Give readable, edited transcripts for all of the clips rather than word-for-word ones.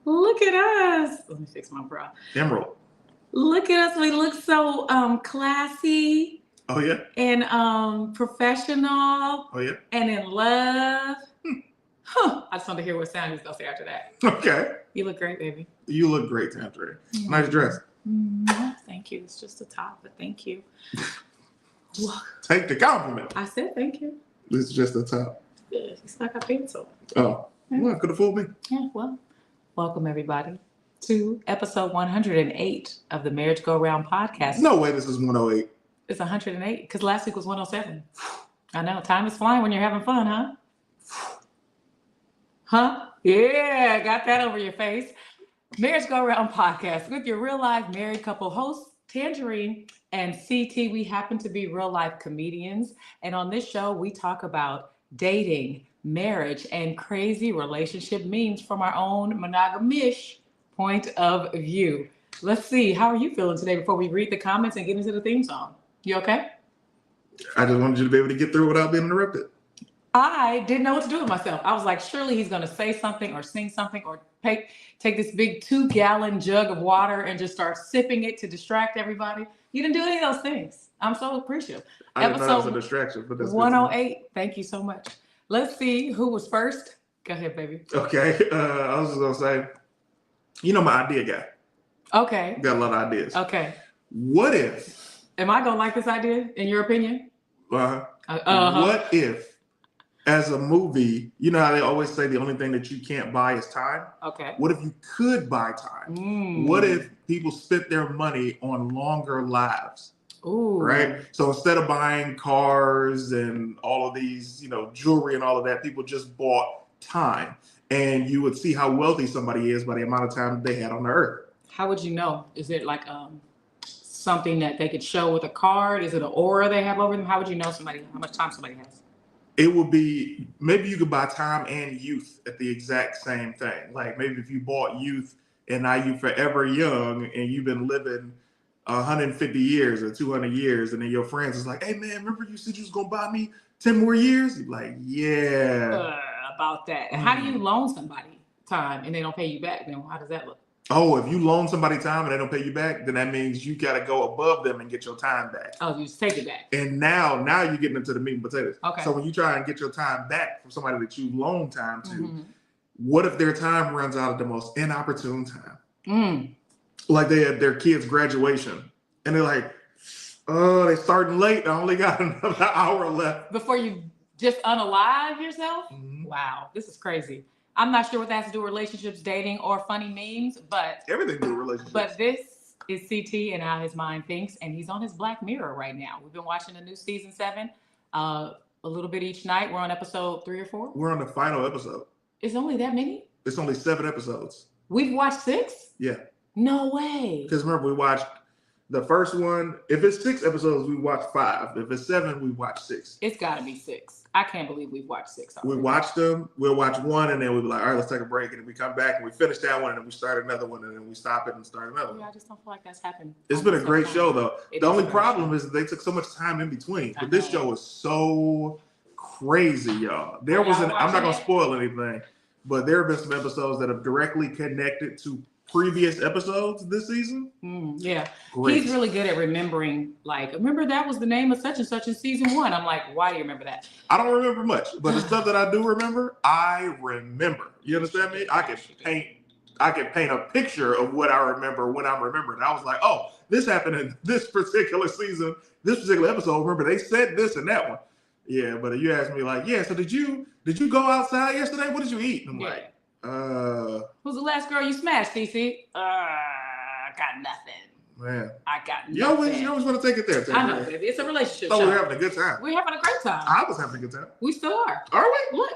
Look at us. Let me fix my bra. Emerald. Look at us. We look so classy. Oh, yeah? And professional. Oh, yeah? And in love. Huh. I just want to hear what sound he's going to say after that. Okay. You look great, baby. You look great, Tanjareen. Nice dress. Thank you. It's just a top, but thank you. Take the compliment. I said thank you. It's just a top. Yeah, it's like a pencil. Oh. Well, could have fooled me. Yeah, well, welcome everybody to episode 108 of the Marriage Go Round podcast. No way this is 108. It's 108 because last week was 107. I know. Time is flying when you're having fun, huh? Huh? Yeah, got that over your face. Marriage Go Round podcast with your real life married couple hosts, Tanjareen and CT. We happen to be real life comedians. And on this show, we talk about dating, marriage, and crazy relationship memes from our own monogamish point of view. Let's see. How are you feeling today before we read the comments and get into the theme song? You okay? I just wanted you to be able to get through without being interrupted. I didn't know what to do with myself. I was like, surely he's going to say something or sing something or take this big 2-gallon jug of water and just start sipping it to distract everybody. You didn't do any of those things. I'm so appreciative. I didn't know that was a distraction, but that's 108. Thank you so much. Let's see who was first. Go ahead, baby. Okay. I was just going to say, you know my idea guy. Okay. Got a lot of ideas. Okay. What if? Am I going to like this idea, in your opinion? What if, as a movie, you know how they always say the only thing that you can't buy is time? Okay. What if you could buy time? What if people spent their money on longer lives? Ooh. Right? So instead of buying cars and all of these, jewelry and all of that, people just bought time. And you would see how wealthy somebody is by the amount of time they had on the earth. How would you know? Is it like something that they could show with a card? Is it an aura they have over them? How would you know how much time somebody has? It would be, maybe you could buy time and youth at the exact same thing. Like maybe if you bought youth and now you forever young and you've been living 150 years or 200 years, and then your friends is like, hey man, remember you said you was gonna buy me 10 more years? You're like, yeah. About that. How do you loan somebody time and they don't pay you back? Then how does that look? Oh, if you loan somebody time and they don't pay you back, then that means you got to go above them and get your time back. Oh, you just take it back. And now you're getting into the meat and potatoes. Okay. So when you try and get your time back from somebody that you loan time to, what if their time runs out at the most inopportune time? Like they had their kid's graduation and they're like, oh, they starting late. I only got another hour left. Before you just unalive yourself? Wow, this is crazy. I'm not sure what that has to do with relationships, dating, or funny memes, but everything to do with relationships. But this is CT and how his mind thinks, and he's on his Black Mirror right now. We've been watching the new season 7, a little bit each night. We're on episode 3 or 4. We're on the final episode. It's only that many? It's only 7 episodes. We've watched 6? Yeah. No way. Because remember, we watched the first one. If it's 6 episodes, we watch 5. If it's 7, we watch 6. It's got to be 6. I can't believe we've watched 6 already. We watched them. We'll watch 1, and then we'll be like, all right, let's take a break. And then we come back, and we finish that one, and then we start another one, and then we stop it and start another one. Yeah, I just don't feel like that's happened. It's been a great show, though. The only problem is they took so much time in between. But this show is so crazy, y'all. I'm not going to spoil anything, but there have been some episodes that have directly connected to previous episodes this season. Yeah. Great. He's really good at remembering, like, remember that was the name of such and such in season 1. I'm like, why do you remember that? I don't remember much, but the stuff that I do remember, I remember. You understand me? I can paint a picture of what I remember when I'm remembering. I was like, oh, this happened in this particular season, this particular episode. Remember, they said this and that one. Yeah, but you asked me like, yeah, so did you go outside yesterday? What did you eat? And I'm like, who's the last girl you smashed, CC? I got nothing. Man. I got nothing. You always want to take it there. I know, baby. It's a relationship show. We're having a good time. We're having a great time. I was having a good time. We still are. Are we? Look.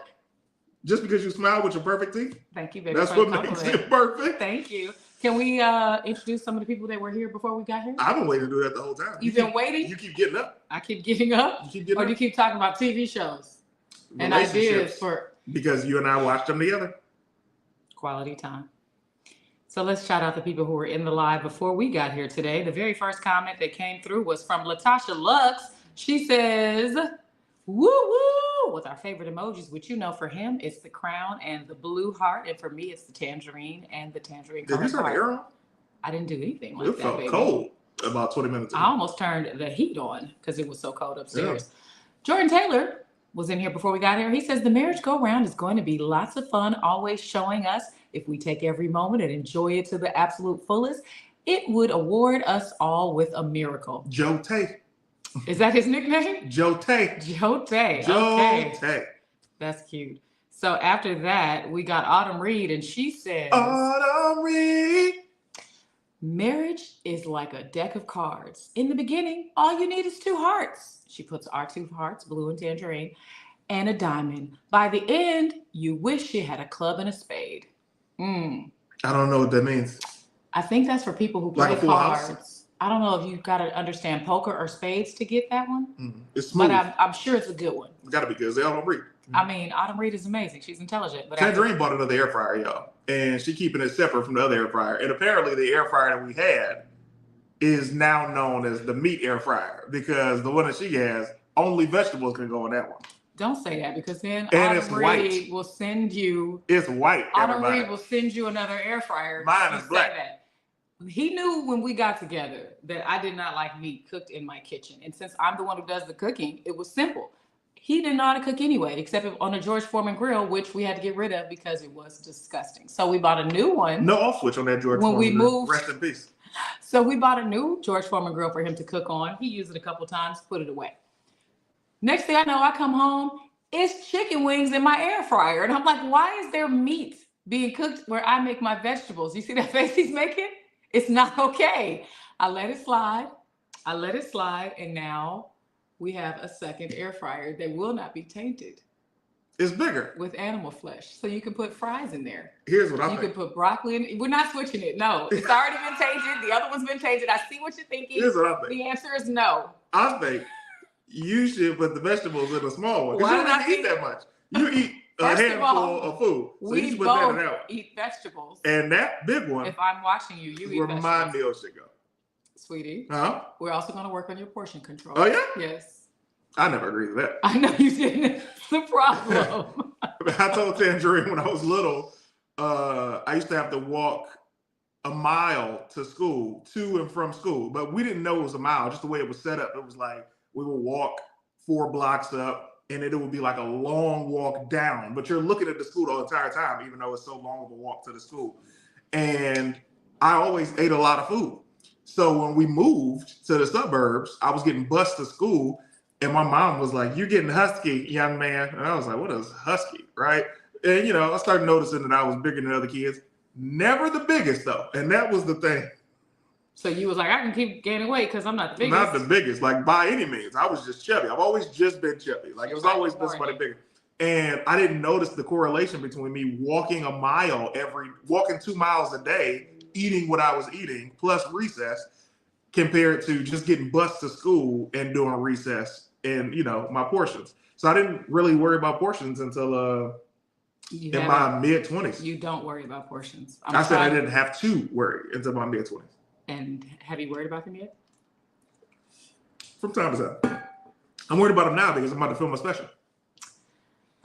Just because you smile with your perfect teeth? Thank you, baby. That's what makes it perfect. Thank you. Can we introduce some of the people that were here before we got here? I've been waiting to do that the whole time. You've been waiting? You keep getting up. I keep getting up? You keep getting up? Or you keep talking about TV shows and ideas for... Because you and I watched them together. Quality time. So let's shout out the people who were in the live before we got here today. The very first comment that came through was from Latasha Lux. She says, woo woo, with our favorite emojis, which for him it's the crown and the blue heart, and for me it's the tangerine and the tangerine. Did you turn the air on? I didn't do anything like it that, felt baby. cold about 20 minutes ago. I almost turned the heat on because it was so cold upstairs. Yeah. Jordan Taylor was in here before we got here. He says the marriage go round is going to be lots of fun, always showing us if we take every moment and enjoy it to the absolute fullest, it would award us all with a miracle. Joe Tay. Is that his nickname? Joe Tay. Joe Tay. Joe okay. Tay. That's cute. So after that, we got Autumn Reed, and she says, Autumn Reed. Marriage is like a deck of cards. In the beginning, all you need is 2 hearts. She puts our 2 hearts, blue and tangerine, and a diamond. By the end, you wish you had a club and a spade. I don't know what that means. I think that's for people who play like a cards. House? I don't know if you've got to understand poker or spades to get that one. It's smooth. But I'm sure it's a good one. It's got to be good. They Autumn Reed. I mean, Autumn Reed is amazing. She's intelligent. But Tanjareen bought another air fryer, y'all. And she keeping it separate from the other air fryer. And apparently the air fryer that we had is now known as the meat air fryer because the one that she has, only vegetables can go in that one. Don't say that because then and Autumn Reed will send you. It's white. Autumn Reed will send you another air fryer. Mine is black. That. He knew when we got together that I did not like meat cooked in my kitchen. And since I'm the one who does the cooking, it was simple. He didn't know how to cook anyway, except on a George Foreman grill, which we had to get rid of because it was disgusting. So we bought a new one. No off switch on that George Foreman. When we moved. Rest in peace. So we bought a new George Foreman grill for him to cook on. He used it a couple times, put it away. Next thing I know, I come home, it's chicken wings in my air fryer. And I'm like, why is there meat being cooked where I make my vegetables? You see that face he's making? It's not okay. I let it slide. And now we have a second air fryer that will not be tainted. It's bigger. With animal flesh. So you can put fries in there. Here's what I think. You can put broccoli in. We're not switching it. No, it's already been tainted. The other one's been tainted. I see what you're thinking. Here's what I think. The answer is no. I think you should put the vegetables in a small one. Because you don't have to eat that much. You eat a handful of food. So we you should put both that in out. Eat vegetables. And that big one. If I'm watching you, you eat where vegetables. my meal should go. Sweetie. Huh? We're also going to work on your portion control. Oh, yeah? Yes. I never agreed to that. I know you didn't. It's the problem. I told Tanjareen when I was little, I used to have to walk a mile to school, to and from school. But we didn't know it was a mile, just the way it was set up. It was like we would walk 4 blocks up, and it would be like a long walk down. But you're looking at the school the entire time, even though it's so long of a walk to the school. And I always ate a lot of food. So when we moved to the suburbs, I was getting bused to school. And my mom was like, "You're getting husky, young man." And I was like, "What is husky?" Right? And, I started noticing that I was bigger than other kids. Never the biggest, though. And that was the thing. So you was like, I can keep gaining weight because I'm not the biggest. Not the biggest, like by any means. I was just chubby. I've always just been chubby. Like it was always been somebody bigger. And I didn't notice the correlation between me walking 2 miles a day, eating what I was eating, plus recess, compared to just getting bused to school and doing recess and, my portions. So I didn't really worry about portions until in my mid-20s. You don't worry about portions. I said I didn't have to worry until my mid-20s. And have you worried about them yet? From time to time. I'm worried about them now because I'm about to film a special.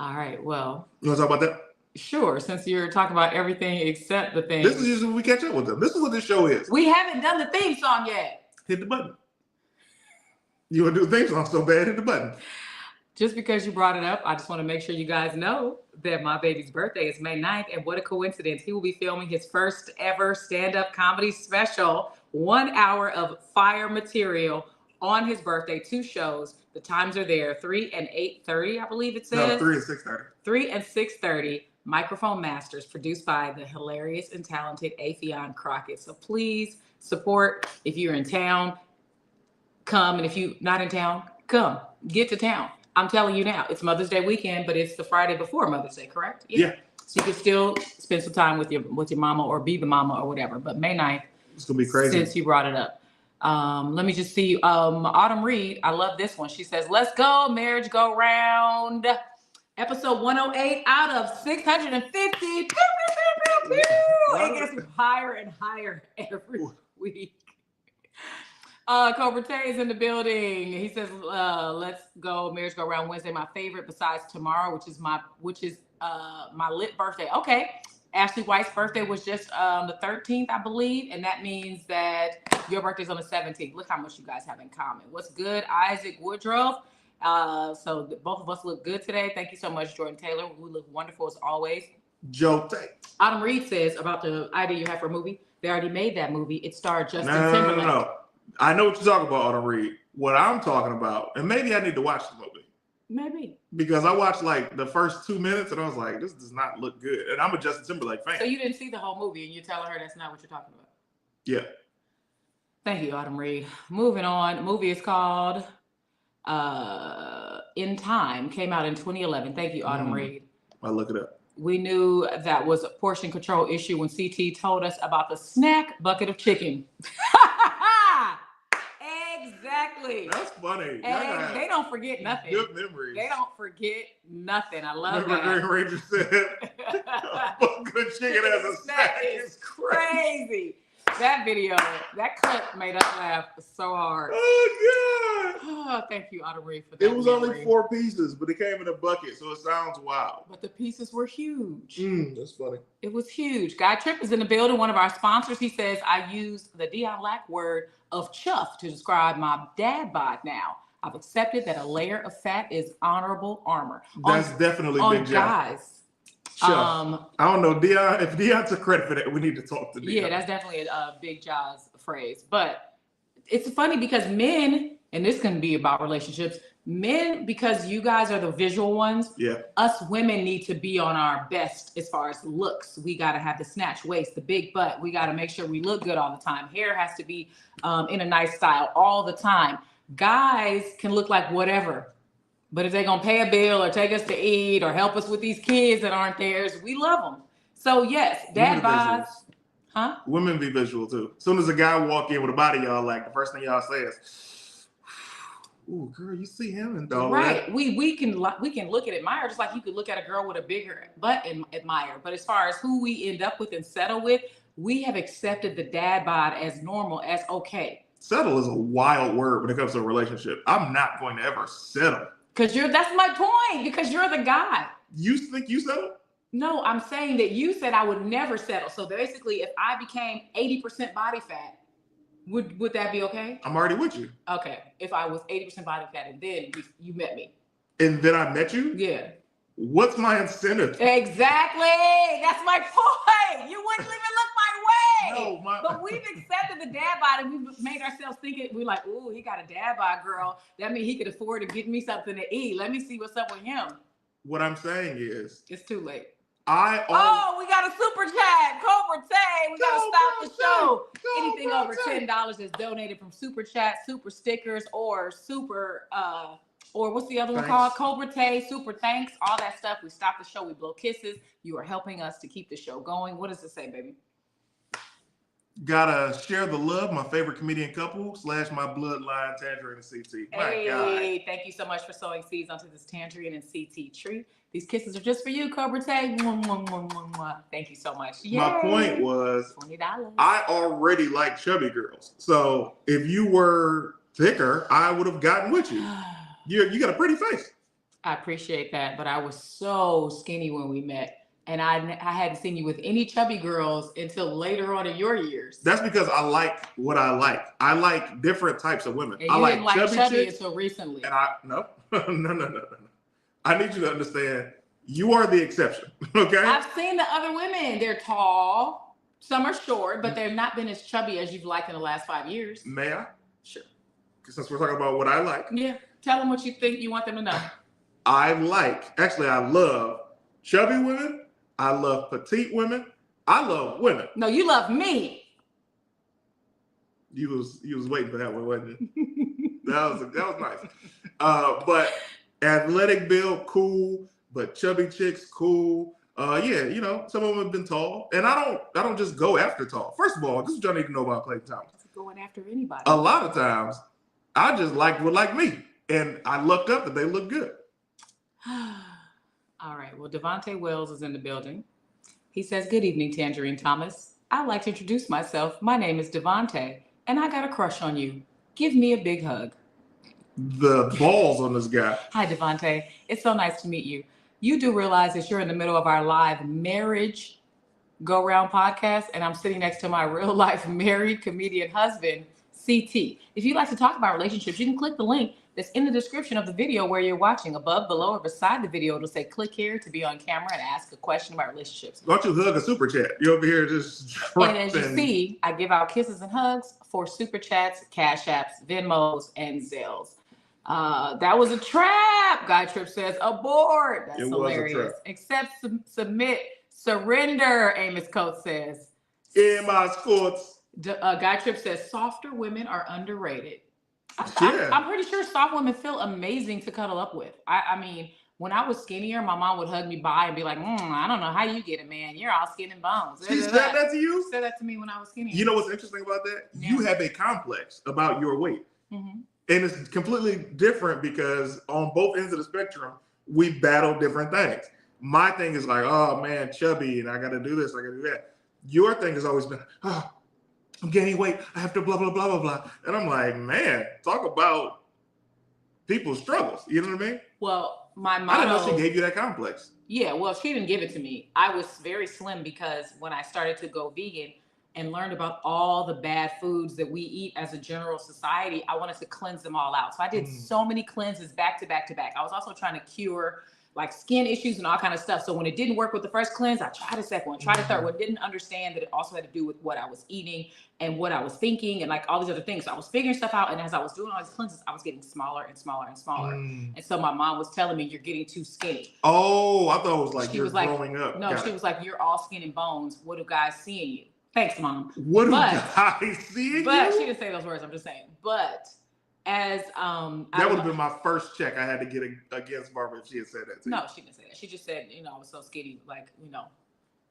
All right, well. You want to talk about that? Sure, since you're talking about everything except the thing. This is usually when we catch up with them. This is what this show is. We haven't done the theme song yet. Hit the button. You want to do the theme song so bad, hit the button. Just because you brought it up, I just want to make sure you guys know that my baby's birthday is May 9th. And what a coincidence. He will be filming his first ever stand-up comedy special, 1 hour of fire material on his birthday, 2 shows. The times are there, 3 and 8:30, I believe it says. No, 3 and 6:30. 3 and 6:30, Microphone Masters, produced by the hilarious and talented Afion Crockett. So please support. If you're in town, come. And if you're not in town, come. Get to town. I'm telling you now, it's Mother's Day weekend, but it's the Friday before Mother's Day, correct? Yeah. So you can still spend some time with your mama or be the mama or whatever. But May 9th, it's gonna be crazy. Since you brought it up. Let me just see. Autumn Reed, I love this one. She says, "Let's go, marriage go round." Episode 108 out of 650. Pew, pew, pew, pew, pew. It gets higher and higher every week. Cobra Tay is in the building. He says, let's go. Marriage go around Wednesday. My favorite besides tomorrow, which is my lit birthday. Okay. Ashley White's birthday was just the 13th, I believe. And that means that your birthday's on the 17th. Look how much you guys have in common. What's good, Isaac Woodruff? So both of us look good today. Thank you so much, Jordan Taylor. We look wonderful as always. Joe Tay. Autumn Reed says about the idea you have for a movie. They already made that movie. It starred Justin Timberlake. No. I know what you're talking about, Autumn Reed. What I'm talking about, and maybe I need to watch the movie. Maybe. Because I watched like the first 2 minutes and I was like, this does not look good. And I'm a Justin Timberlake fan. So you didn't see the whole movie and you're telling her that's not what you're talking about? Yeah. Thank you, Autumn Reed. Moving on. The movie is called In Time. Came out in 2011. Thank you, Autumn Reed. I'll look it up. We knew that was a portion control issue when CT told us about the snack bucket of chicken. Exactly. That's funny. And they don't forget nothing. Good memories. They don't forget nothing. I love Remember that. Green Ranger said, good chicken as a snack is crazy. That video, that clip made us laugh so hard. Oh, God. Oh, thank you, Autumn Reed, for that. It was only 4 pieces, but it came in a bucket, so it sounds wild. But the pieces were huge. That's funny. It was huge. Guy Tripp is in the building, one of our sponsors. He says, I used the Dion Lack word of chuff to describe my dad bod now. I've accepted that a layer of fat is honorable armor. That's definitely on Big John. Guys. Chuff. I don't know, Dion. If Dion took credit for that, we need to talk to Dion. Yeah, that's definitely a Big Jaws phrase. But it's funny because men, and this can be about relationships, men, because you guys are the visual ones, us women need to be on our best as far as looks. We got to have the snatch waist, the big butt. We got to make sure we look good all the time. Hair has to be in a nice style all the time. Guys can look like whatever. But if they're going to pay a bill or take us to eat or help us with these kids that aren't theirs, we love them. So, yes, dad bods. Huh? Women be visual, too. As soon as a guy walk in with a body y'all like, the first thing y'all say is, ooh, girl, you see him? And all right. That. We can look and admire, just like you could look at a girl with a bigger butt and admire. But as far as who we end up with and settle with, we have accepted the dad bod as normal, as okay. Settle is a wild word when it comes to a relationship. I'm not going to ever settle. That's my point, because you're the guy. You think you settle? No, I'm saying that you said I would never settle. So basically, if I became 80% body fat, would that be okay? I'm already with you. Okay. If I was 80% body fat and then you met me. And then I met you? Yeah. What's my incentive? Exactly. That's my point. You wouldn't even look my way. No, But we've accepted the dad bod and we've made ourselves think we're like, ooh, he got a dad bod, girl. That means he could afford to get me something to eat. Let me see what's up with him. What I'm saying is, it's too late. We got a super chat. Cobra Tay. We got to stop the show. Anything over $10 is donated from super chat, super stickers, or super, or what's the other one called? Cobra Tay, super thanks, all that stuff. We stop the show. We blow kisses. You are helping us to keep the show going. What does it say, baby? Gotta share the love, my favorite comedian couple / my bloodline, Tanjareen and CT. Hey, thank you so much for sowing seeds onto this Tanjareen and CT tree. These kisses are just for you, Cobra Tay. Thank you so much. Yay. My point was, $20. I already like chubby girls. So if you were thicker, I would have gotten with you. You got a pretty face. I appreciate that, but I was so skinny when we met. And I hadn't seen you with any chubby girls until later on in your years. That's because I like what I like. I like different types of women. And I you like didn't like chubby chicks, until recently. And no. I need you to understand, you are the exception, okay? I've seen the other women. They're tall. Some are short, but they've not been as chubby as you've liked in the last 5 years. May I? Sure. Since we're talking about what I like. Yeah. Tell them what you think you want them to know. I love chubby women. I love petite women. I love women. No, you love me. You was waiting for that one, wasn't you? that was nice. But athletic build, cool. But chubby chicks, cool. Yeah, some of them have been tall, and I don't just go after tall. First of all, this is what y'all need to know about Clayton Thomas. Going after anybody. A lot of times, I just like me, and I looked up that they look good. All right. Well, Devontae Wells is in the building. He says, good evening, Tanjareen Thomas. I'd like to introduce myself. My name is Devontae, and I got a crush on you. Give me a big hug. The balls on this guy. Hi, Devontae. It's so nice to meet you. You do realize that you're in the middle of our live marriage go round podcast, and I'm sitting next to my real life married comedian husband, CT. If you'd like to talk about relationships, you can click the link that's in the description of the video where you're watching. Above, below, or beside the video, it'll say click here to be on camera and ask a question about relationships. Why don't you hug a super chat? You over here just And as you see, I give out kisses and hugs for super chats, cash apps, Venmos, and Zelles. That was a trap. Guy Tripp says abort. That's hilarious. Accept, submit, surrender. Amos Coates says. In my sports. Guy Tripp says softer women are underrated. I'm pretty sure soft women feel amazing to cuddle up with. I mean, when I was skinnier, my mom would hug me by and be like, I don't know how you get it, man. You're all skin and bones. She said that to you? She said that to me when I was skinnier. You know what's interesting about that? Yeah. You have a complex about your weight. Mm-hmm. And it's completely different because on both ends of the spectrum, we battle different things. My thing is like, oh man, chubby, and I got to do this, I got to do that. Your thing has always been, oh, I'm gaining weight. I have to blah, blah, blah, blah, blah. And I'm like, man, talk about people's struggles. You know what I mean? Well, my motto. I didn't know she gave you that complex. Yeah, well, she didn't give it to me. I was very slim because when I started to go vegan and learned about all the bad foods that we eat as a general society, I wanted to cleanse them all out. So I did so many cleanses back to back to back. I was also trying to cure like skin issues and all kind of stuff. So when it didn't work with the first cleanse, I tried a second one, tried a third one, didn't understand that it also had to do with what I was eating and what I was thinking and like all these other things. So I was figuring stuff out. And as I was doing all these cleanses, I was getting smaller and smaller and smaller. And so my mom was telling me, you're getting too skinny. Oh, I thought it was like you're growing up. No, she was like, you're all skin and bones. What do guys see in you? Thanks, Mom. What do guys see in you? But she didn't say those words. I'm just saying. But as that would have been my first check I had to get against Barbara if she had said that to you. No, she didn't say that. She just said, I was so skinny, like,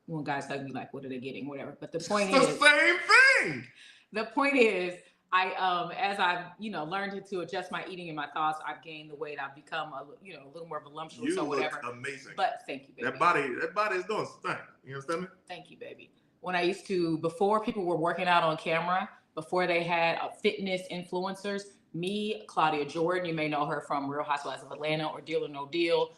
when guys hug me, like, what are they getting, whatever. But the point is the same thing. The point is, I as I've learned to adjust my eating and my thoughts, I've gained the weight. I've become a little more voluptuous or whatever. You look amazing. But thank you, baby. That body is doing something. You understand me? Thank you, baby. When I used to, before people were working out on camera, before they had fitness influencers. Me, Claudia Jordan, you may know her from Real Housewives of Atlanta or Deal or No Deal.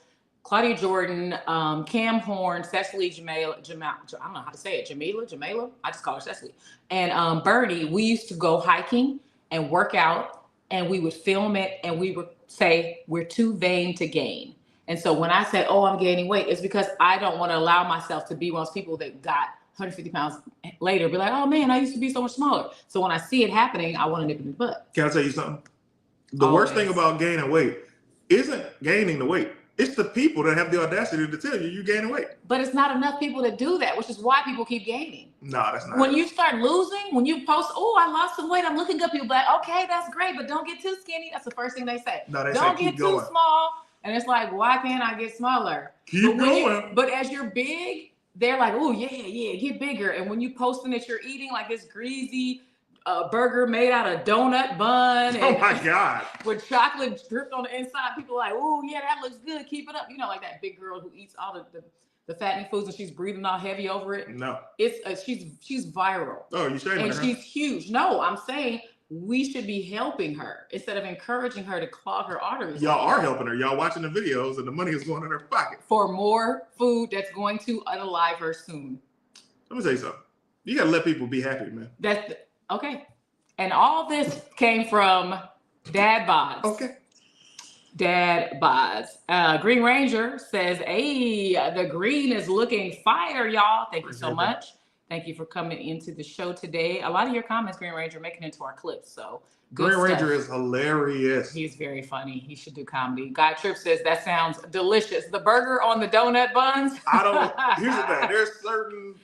Claudia Jordan, Cam Horn, Cecily Jamila, I don't know how to say it, Jamila, I just call her Cecily. And Bernie, we used to go hiking and work out and we would film it and we would say, we're too vain to gain. And so when I said, oh, I'm gaining weight, it's because I don't want to allow myself to be one of those people that got 150 pounds later, be like, oh man, I used to be so much smaller. So when I see it happening, I want to nip it in the butt. Can I tell you something? The worst thing about gaining weight isn't gaining the weight. It's the people that have the audacity to tell you're gaining weight. But it's not enough people that do that, which is why people keep gaining. No, that's not. When you start losing, when you post, oh, I lost some weight, I'm looking good, people be like, okay, that's great, but don't get too skinny. That's the first thing they say. No, they don't say, get too small. And it's like, why can't I get smaller? Keep going. But as you're big, they're like, oh, yeah, get bigger. And when you posting that you're eating like this greasy burger made out of donut bun. Oh my God. With chocolate dripped on the inside, people are like, oh, yeah, that looks good. Keep it up. Like that big girl who eats all the fattening foods and she's breathing all heavy over it. No. It's she's viral. Oh, you shaming her? And she's huge. No, I'm saying we should be helping her instead of encouraging her to clog her arteries. Y'all are helping her. Y'all watching the videos and the money is going in her pocket. For more food that's going to unalive her soon. Let me tell you something. You got to let people be happy, man. Okay. And all this came from Dad Bods. Okay. Dad Bods. Green Ranger says, hey, the green is looking fire, y'all. Thank you so much. Thank you for coming into the show today. A lot of your comments, Green Ranger, making it into our clips. So Green Ranger is hilarious. He's very funny. He should do comedy. Guy Tripp says that sounds delicious. The burger on the donut buns. Here's the thing.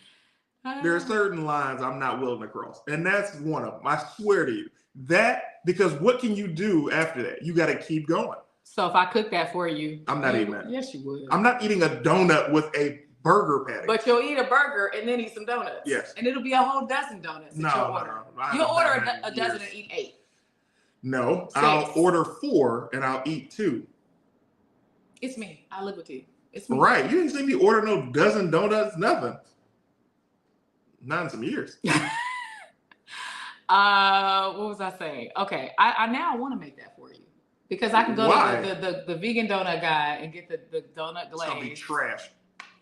There are certain lines I'm not willing to cross. And that's one of them. I swear to you. Because what can you do after that? You got to keep going. So if I cook that for you. I'm not eating that. Yes, you would. I'm not eating a donut with a burger patty. But you'll eat a burger and then eat some donuts. Yes. And it'll be a whole dozen donuts. No. You'll order a dozen and eat 8. No, 6. I'll order 4 and I'll eat 2. It's me. I live with you. It's me. Right. You didn't see me order no dozen donuts, nothing. Not in some years. What was I saying? Okay, I now want to make that for you because I can go Why? to the vegan donut guy and get the donut It's gonna be glaze. trash.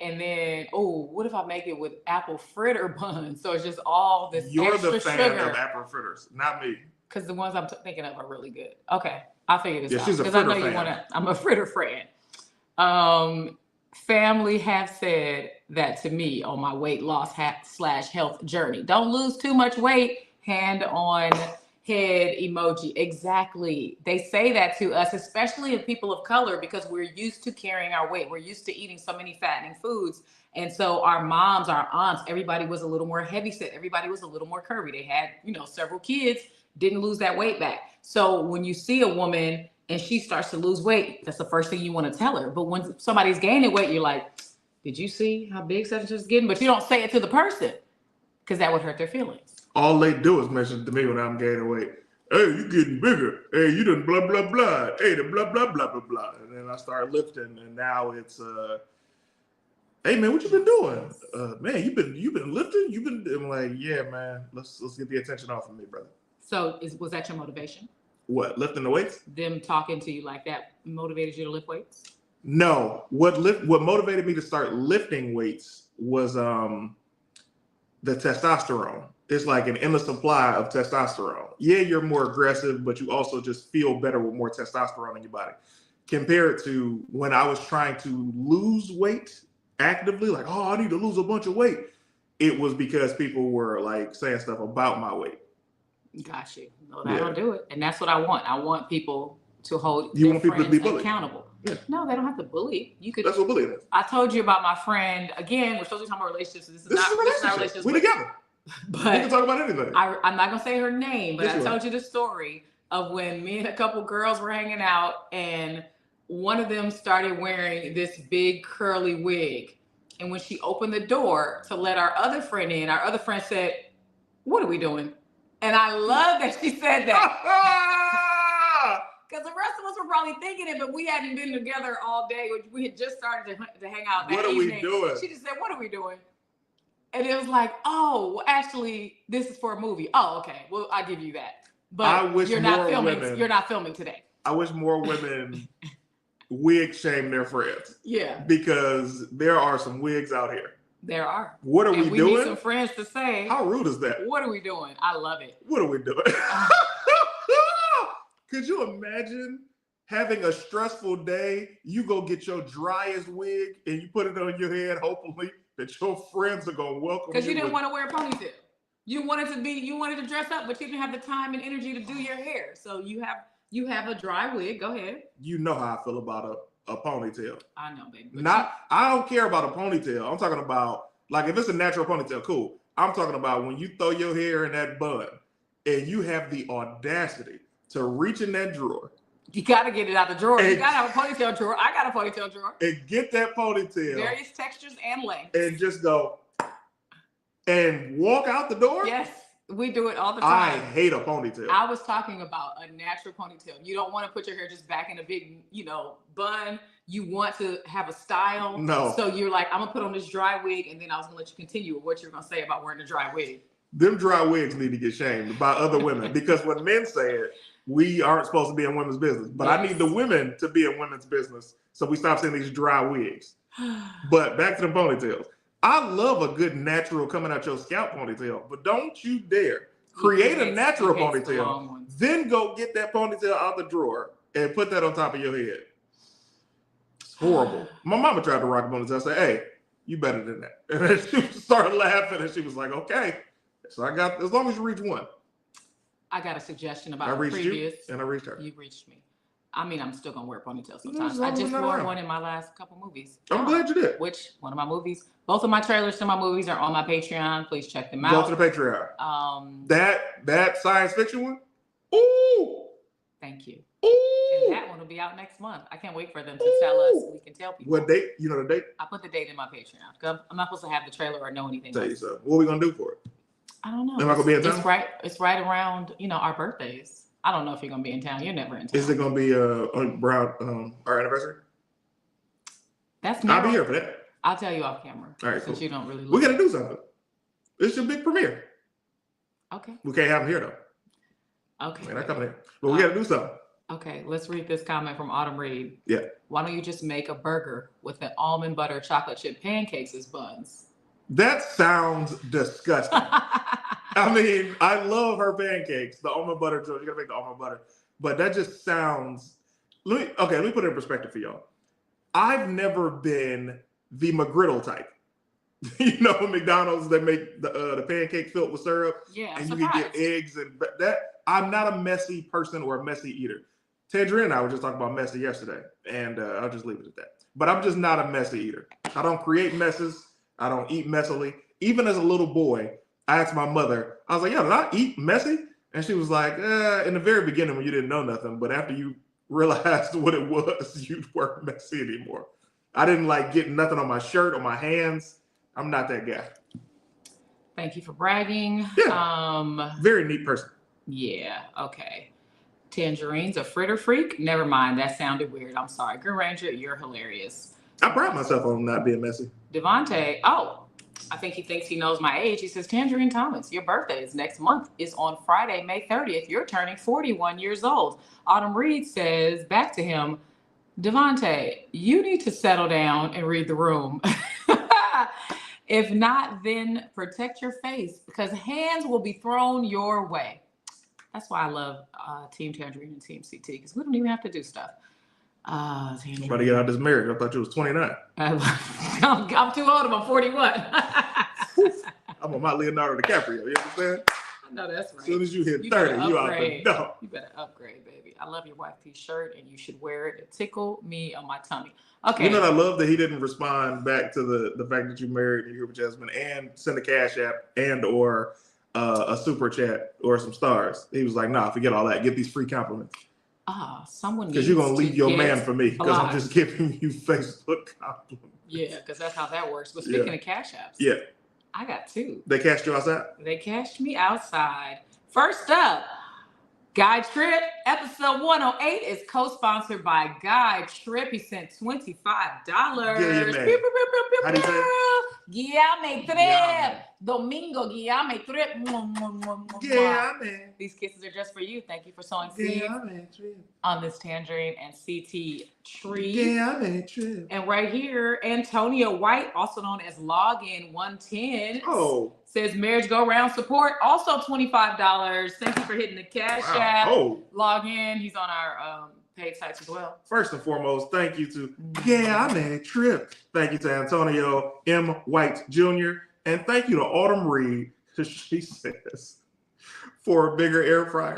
And then, what if I make it with apple fritter buns? So it's just all this You're extra the fan sugar. of apple fritters, not me. Because the ones I'm thinking of are really good. Okay, I'll figure this out. She's a Because I fritter know you fan. want to. I'm a fritter fan. Family have said that to me on my weight loss / health journey. Don't lose too much weight. Hand on head emoji. Exactly. They say that to us, especially if people of color, because we're used to carrying our weight. We're used to eating so many fattening foods. And so our moms, our aunts, everybody was a little more heavy set. Everybody was a little more curvy. They had, several kids, didn't lose that weight back. So when you see a woman and she starts to lose weight, that's the first thing you want to tell her. But when somebody's gaining weight, you're like, did you see how big such and such is getting? But you don't say it to the person because that would hurt their feelings. All they do is mention to me when I'm gaining weight. Hey, you getting bigger. Hey, you done blah, blah, blah. Hey, the blah, blah, blah, blah, blah. And then I start lifting, and now it's, hey, man, what you been doing? Man, you been lifting? I'm like, yeah, man, let's get the attention off of me, brother. So was that your motivation? What, lifting the weights? Them talking to you like that motivated you to lift weights? No. What motivated me to start lifting weights was the testosterone. It's like an endless supply of testosterone. Yeah, you're more aggressive, but you also just feel better with more testosterone in your body. Compared to when I was trying to lose weight actively, like, oh, I need to lose a bunch of weight. It was because people were like saying stuff about my weight. Got you. No, that'll do it. And that's what I want. I want people to hold you their want people to be bullied. Accountable. Yeah. No, they don't have to bully. You could. That's what bullying is. I told you about my friend. Again, we're supposed to be talking about relationships. This is not relationships. We're together. But we can talk about anything. I'm not gonna say her name, but I told you the story of when me and a couple girls were hanging out, and one of them started wearing this big curly wig. And when she opened the door to let our other friend in, our other friend said, "What are we doing?" And I love that she said that. Because the rest of us were probably thinking it, but we hadn't been together all day. We had just started to hang out that evening. What are we doing? She just said, "What are we doing?" And it was like, oh, well, actually, this is for a movie. Oh, okay. Well, I'll give you that. But you're not filming. You're not filming today. I wish more women wig shame their friends. Yeah. Because there are some wigs out here. There are. What are we doing? We need some friends to say. How rude is that? What are we doing? I love it. What are we doing? Could you imagine having a stressful day? You go get your driest wig and you put it on your head, hopefully that your friends are gonna welcome you. Because you didn't want to wear a ponytail. You wanted to dress up, but you didn't have the time and energy to do your hair. So you have a dry wig. Go ahead. You know how I feel about a ponytail. I know, baby. I don't care about a ponytail. I'm talking about, like, if it's a natural ponytail, cool. I'm talking about when you throw your hair in that bun and you have the audacity to reach in that drawer. You got to get it out the drawer. You got to have a ponytail drawer. I got a ponytail drawer. And get that ponytail. Various textures and lengths. And just go and walk out the door? Yes, we do it all the time. I hate a ponytail. I was talking about a natural ponytail. You don't want to put your hair just back in a big, bun. You want to have a style. No. So you're like, I'm going to put on this dry wig, and then I was going to let you continue with what you're going to say about wearing a dry wig. Them dry wigs need to get shamed by other women because when men say it, we aren't supposed to be in women's business. But yes. I need the women to be in women's business so we stop saying these dry wigs. But back to the ponytails. I love a good natural coming out your scalp ponytail, but don't you dare create a natural ponytail, then go get that ponytail out the drawer and put that on top of your head. It's horrible. My mama tried to rock a ponytail. I said, "Hey, you better than that." And then she started laughing and she was like, "Okay." So I got, as long as you reach one. I got a suggestion about I reached previous. You and I reached her. You reached me. I mean, I'm still gonna wear a ponytail sometimes. I just wore one in my last couple movies. I'm glad you did. Which one of my movies? Both of my trailers to my movies are on my Patreon. Please check them out. Go to the Patreon. That science fiction one. Ooh. Thank you. Ooh. And that one will be out next month. I can't wait for them to tell us. We can tell people. What date? You know the date? I put the date in my Patreon. I'm not supposed to have the trailer or know anything. Tell you something. What are we gonna do for it? I don't know. Am I gonna be in town? It's right around our birthdays. I don't know if you're gonna be in town. You're never in town. Is it gonna be around our anniversary? That's I'll be here for that. I'll tell you off camera. All right, since cool. You don't really. We gotta do something. It's your big premiere. Okay. We can't have them here though. Okay. They're not coming here. But we got to do something. Okay, let's read this comment from Autumn Reed. Yeah. Why don't you just make a burger with the almond butter chocolate chip pancakes as buns? That sounds disgusting. I mean, I love her pancakes, the almond butter joint. You gotta make the almond butter, but that just sounds. Let me put it in perspective for y'all. I've never been the McGriddle type. You know, McDonald's that make the pancake filled with syrup, Yeah, and you can get eggs and that. I'm not a messy person or a messy eater. Tanjareen and I were just talking about messy yesterday, and I'll just leave it at that. But I'm just not a messy eater. I don't create messes. I don't eat messily. Even as a little boy, I asked my mother, I was like, "Yo, did I eat messy?" And she was like, in the very beginning when you didn't know nothing, but after you realized what it was, you weren't messy anymore. I didn't like getting nothing on my shirt or my hands. I'm not that guy. Thank you for bragging. Yeah. Very neat person. Yeah, okay. Tangereen's a fritter freak? Never mind, that sounded weird. I'm sorry. Green Ranger, you're hilarious. I pride myself on not being messy. Devontae, I think he thinks he knows my age. He says, Tanjareen Thomas, your birthday is next month. Is on Friday, May 30th. You're turning 41 years old. Autumn Reed says back to him, Devontae, you need to settle down and read the room. If not, then protect your face because hands will be thrown your way. That's why I love Team Tanjareen and Team CT because we don't even have to do stuff. I'm about to get out of this marriage. I thought you was 29. I'm too old. I'm 41. I'm on my Leonardo DiCaprio. You understand? I know that's right. As soon as you hit 30, you out the door. You better upgrade, baby. I love your wife piece shirt, and you should wear it to tickle me on my tummy. Okay. You know, I love that he didn't respond back to the fact that you married and you're with Jasmine and send a cash app and or a super chat or some stars. He was like, nah, forget all that. Get these free compliments. Someone because you're gonna leave your man for me because I'm just giving you Facebook compliments. Yeah, because that's how that works. But speaking of cash apps, yeah, I got two. They cashed you outside? They cashed me outside. First up, Gui Tripp. Episode 108 is co-sponsored by Gui Tripp. He sent $25. How do you say it? Guillame Tripp. Domingo Guillame Tripp. These kisses are just for you. Thank you for sowing seeds on this Tanjareen and CT tree. And right here, Antonio White, also known as Login 110, says marriage go round support, also $25. Thank you for hitting the cash app. Login. He's on our paid sites as well. First and foremost, thank you to Tripp. Thank you to Antonio M. White Jr. And thank you to Autumn Reed, she says, for a bigger air fryer.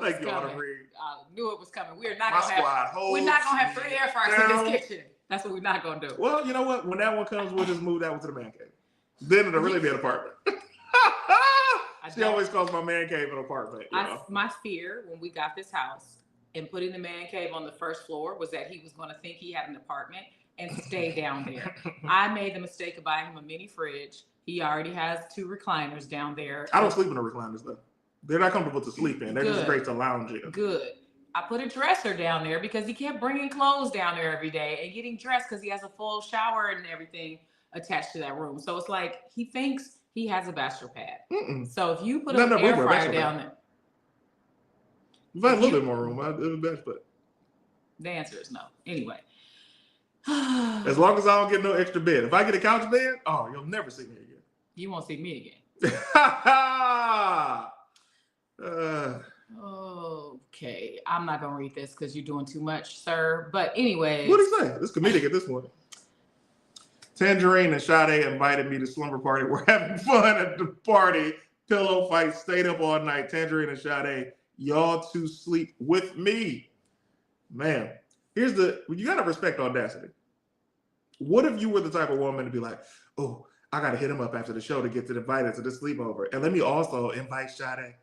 Thank you, Autumn Reed. I knew it was coming. We're not gonna have 3 air fryers in this kitchen. That's what we're not gonna do. Well, you know what? When that one comes, we'll just move that one to the man cave. Then it'll really be an apartment. She always calls my man cave an apartment. My fear when we got this house and putting the man cave on the first floor was that he was going to think he had an apartment and stay down there. I made the mistake of buying him a mini fridge. He already has 2 recliners down there. I don't sleep in the recliners though. They're not comfortable to sleep in. They're just great to lounge in. Good. I put a dresser down there because he kept bringing clothes down there every day and getting dressed because he has a full shower and everything attached to that room. So it's like he thinks he has a bachelor pad. So if you put an air fryer down there, you've got a little bit more room. But the answer is no. Anyway, as long as I don't get no extra bed. If I get a couch bed, you'll never see me again. You won't see me again. Okay, I'm not gonna read this because you're doing too much, sir. But anyway, what do you say? It's comedic at this point. Tanjareen and Sade invited me to slumber party. We're having fun at the party. Pillow fight, stayed up all night. Tanjareen and Sade, y'all to sleep with me. Man, you gotta respect audacity. What if you were the type of woman to be like, oh, I gotta hit him up after the show to get invited to the sleepover. And let me also invite Sade.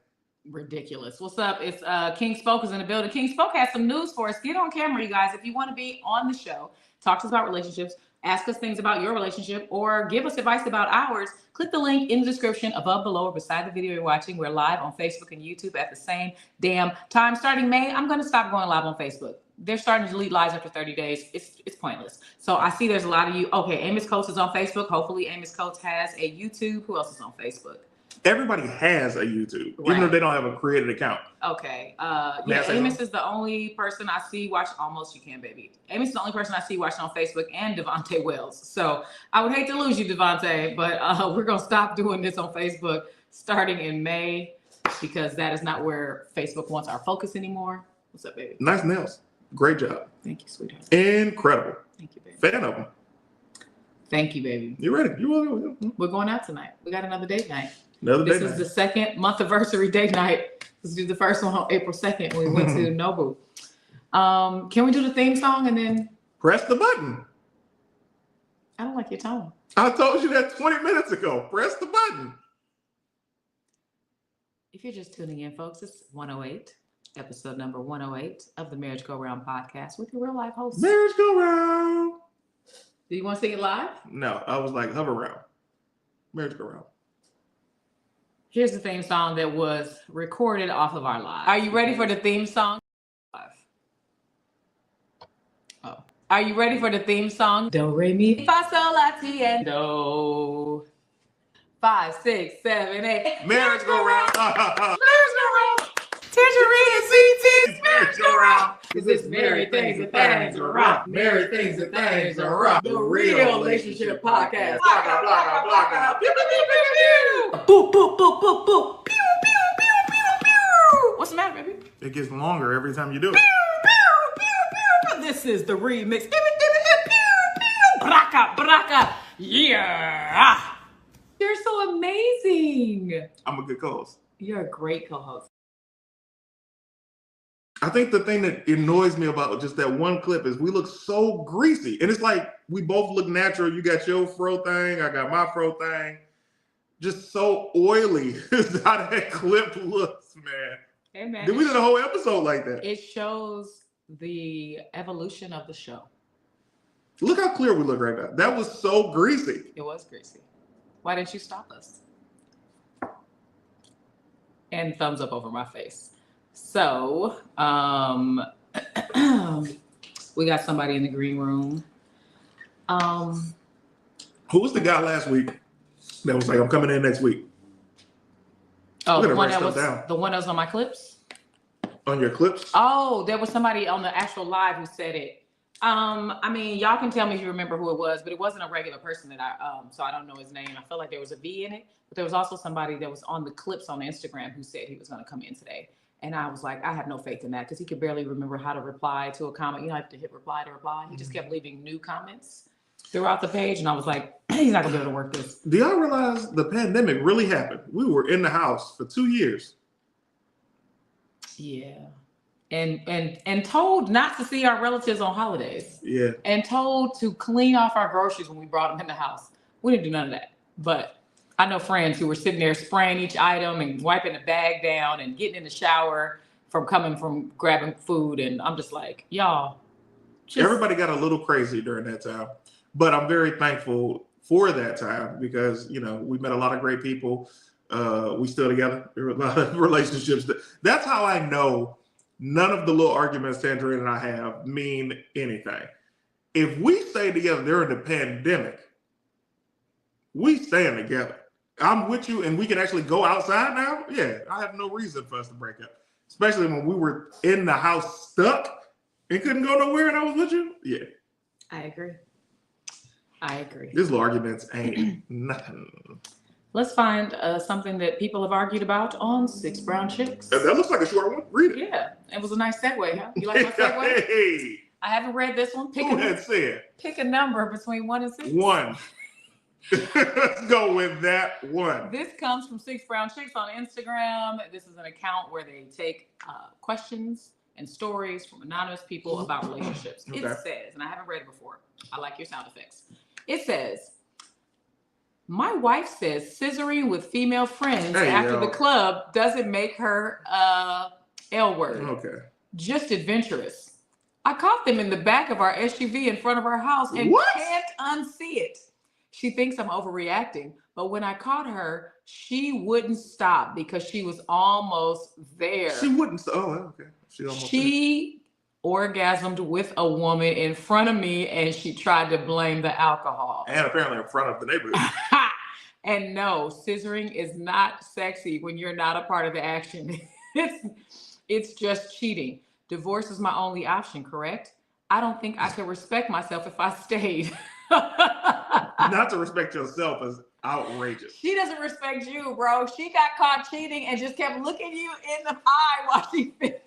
Ridiculous. What's up? It's King Spoke is in the building. King Spoke has some news for us. Get on camera, you guys. If you want to be on the show, talk to us about relationships, ask us things about your relationship, or give us advice about ours, click the link in the description above, below, or beside the video you're watching. We're live on Facebook and YouTube at the same damn time. Starting May, I'm going to stop going live on Facebook. They're starting to delete lives after 30 days. It's pointless. So I see there's a lot of you. Okay, Amos Coates is on Facebook. Hopefully Amos Coates has a YouTube. Who else is on Facebook? Everybody has a YouTube, Right. even if they don't have a created account. Okay. May I Yeah, say Amos something? is the only person I see watch. Almost you can, baby. Amos is the only person I see watching on Facebook, and Devontae Wells. So I would hate to lose you, Devontae, but we're gonna stop doing this on Facebook starting in May because that is not where Facebook wants our focus anymore. What's up, baby? Nice nails. Great job. Thank you, sweetheart. Incredible. Thank you, baby. Fan of them. Thank you, baby. You ready? You We're going out tonight. We got another date night. Another This day is night. the second month anniversary date night. Let's do the first one on April 2nd when we went to Nobu. Can we do the theme song and then Press the button. I don't like your tone. I told you that 20 minutes ago. Press the button. If you're just tuning in, folks, it's 108, episode number 108 of the Marriage Go Round podcast with your real life host. Marriage go round. Do you want to sing it live? No, I was like, hover round. Marriage go round. Here's the theme song that was recorded off of our live. Are you ready for the theme song? Oh. Are you ready for the theme song? Do, re, mi, fa, sol, la, ti, and do. 5, 6, 7, 8. Marriage go round. Marriage go round. Tanjareen and CT. Marriage go round. Cause it's married things and things are rock. Married things and things are rock. The real relationship podcast. Blocka, blocka, blocka. Pew, pew, pew, pew, pew. Boop, boop, boop, boop, boop. Pew, pew, pew, pew, pew. What's the matter, baby? It gets longer every time you do it. Pew, pew, pew, pew. This is the remix. Pew, pew, pew. Braka, braka. Yeah. You're so amazing. I'm a good co-host. You're a great co-host. I think the thing that annoys me about just that one clip is we look so greasy. And it's like we both look natural. You got your fro thing, I got my fro thing. Just so oily is how that clip looks, man. Hey, man. Then we did a whole episode like that. It shows the evolution of the show. Look how clear we look right now. That was so greasy. It was greasy. Why didn't you stop us? And thumbs up over my face. So, we got somebody in the green room. Who was the guy last week that was like, I'm coming in next week? Oh, We're the gonna one write that was stuff down. the one that was on my clips. On your clips? Oh, there was somebody on the actual live who said it. I mean, y'all can tell me if you remember who it was, but it wasn't a regular person that so I don't know his name. I feel like there was a V in it, but there was also somebody that was on the clips on Instagram who said he was going to come in today. And I was like, I have no faith in that because he could barely remember how to reply to a comment. You know, I have to hit reply to reply. He just kept leaving new comments throughout the page. And I was like, he's not gonna be able to work this. Do y'all realize the pandemic really happened? We were in the house for 2 years. Yeah. And told not to see our relatives on holidays. Yeah. And told to clean off our groceries when we brought them in the house. We didn't do none of that. But I know friends who were sitting there spraying each item and wiping the bag down and getting in the shower from grabbing food. And I'm just like, y'all. Everybody got a little crazy during that time. But I'm very thankful for that time because, you know, we met a lot of great people. We still together. There were a lot of relationships. That's how I know none of the little arguments Tanjareen and I have mean anything. If we stay together during the pandemic, we staying together. I'm with you and we can actually go outside now. Yeah, I have no reason for us to break up. Especially when we were in the house stuck and couldn't go nowhere and I was with you. Yeah. I agree. These little arguments ain't nothing. Let's find something that people have argued about on Six Brown Chicks. That looks like a short one. Read it. Yeah, it was a nice segue, huh? You like my segue? Hey, I haven't read this one. who had said? Pick a number between 1 and 6. 1. Let's go with that one. This comes from Six Brown Chicks on Instagram. This is an account where they take questions and stories from anonymous people about relationships. Okay. It says, and I haven't read it before. I like your sound effects. It says, my wife says scissoring with female friends after the club doesn't make her L word. Okay. Just adventurous. I caught them in the back of our SUV in front of our house and can't unsee it. She thinks I'm overreacting, but when I caught her, she wouldn't stop because she was almost there. She wouldn't. Oh, okay. She orgasmed with a woman in front of me and she tried to blame the alcohol. And apparently in front of the neighborhood. And no, scissoring is not sexy when you're not a part of the action. It's just cheating. Divorce is my only option, correct? I don't think I could respect myself if I stayed. Not to respect yourself is outrageous. She doesn't respect you, bro. She got caught cheating and just kept looking you in the eye while she finished.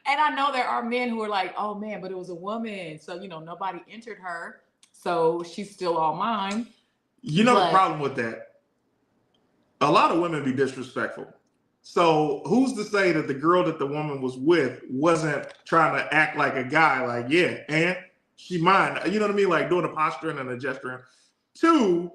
And I know there are men who are like, oh man, but it was a woman. So, nobody entered her. So she's still all mine. The problem with that? A lot of women be disrespectful. So who's to say that the girl that the woman was with wasn't trying to act like a guy, like, yeah, and she mine. You know what I mean? Like doing a posturing and a gesturing. 2,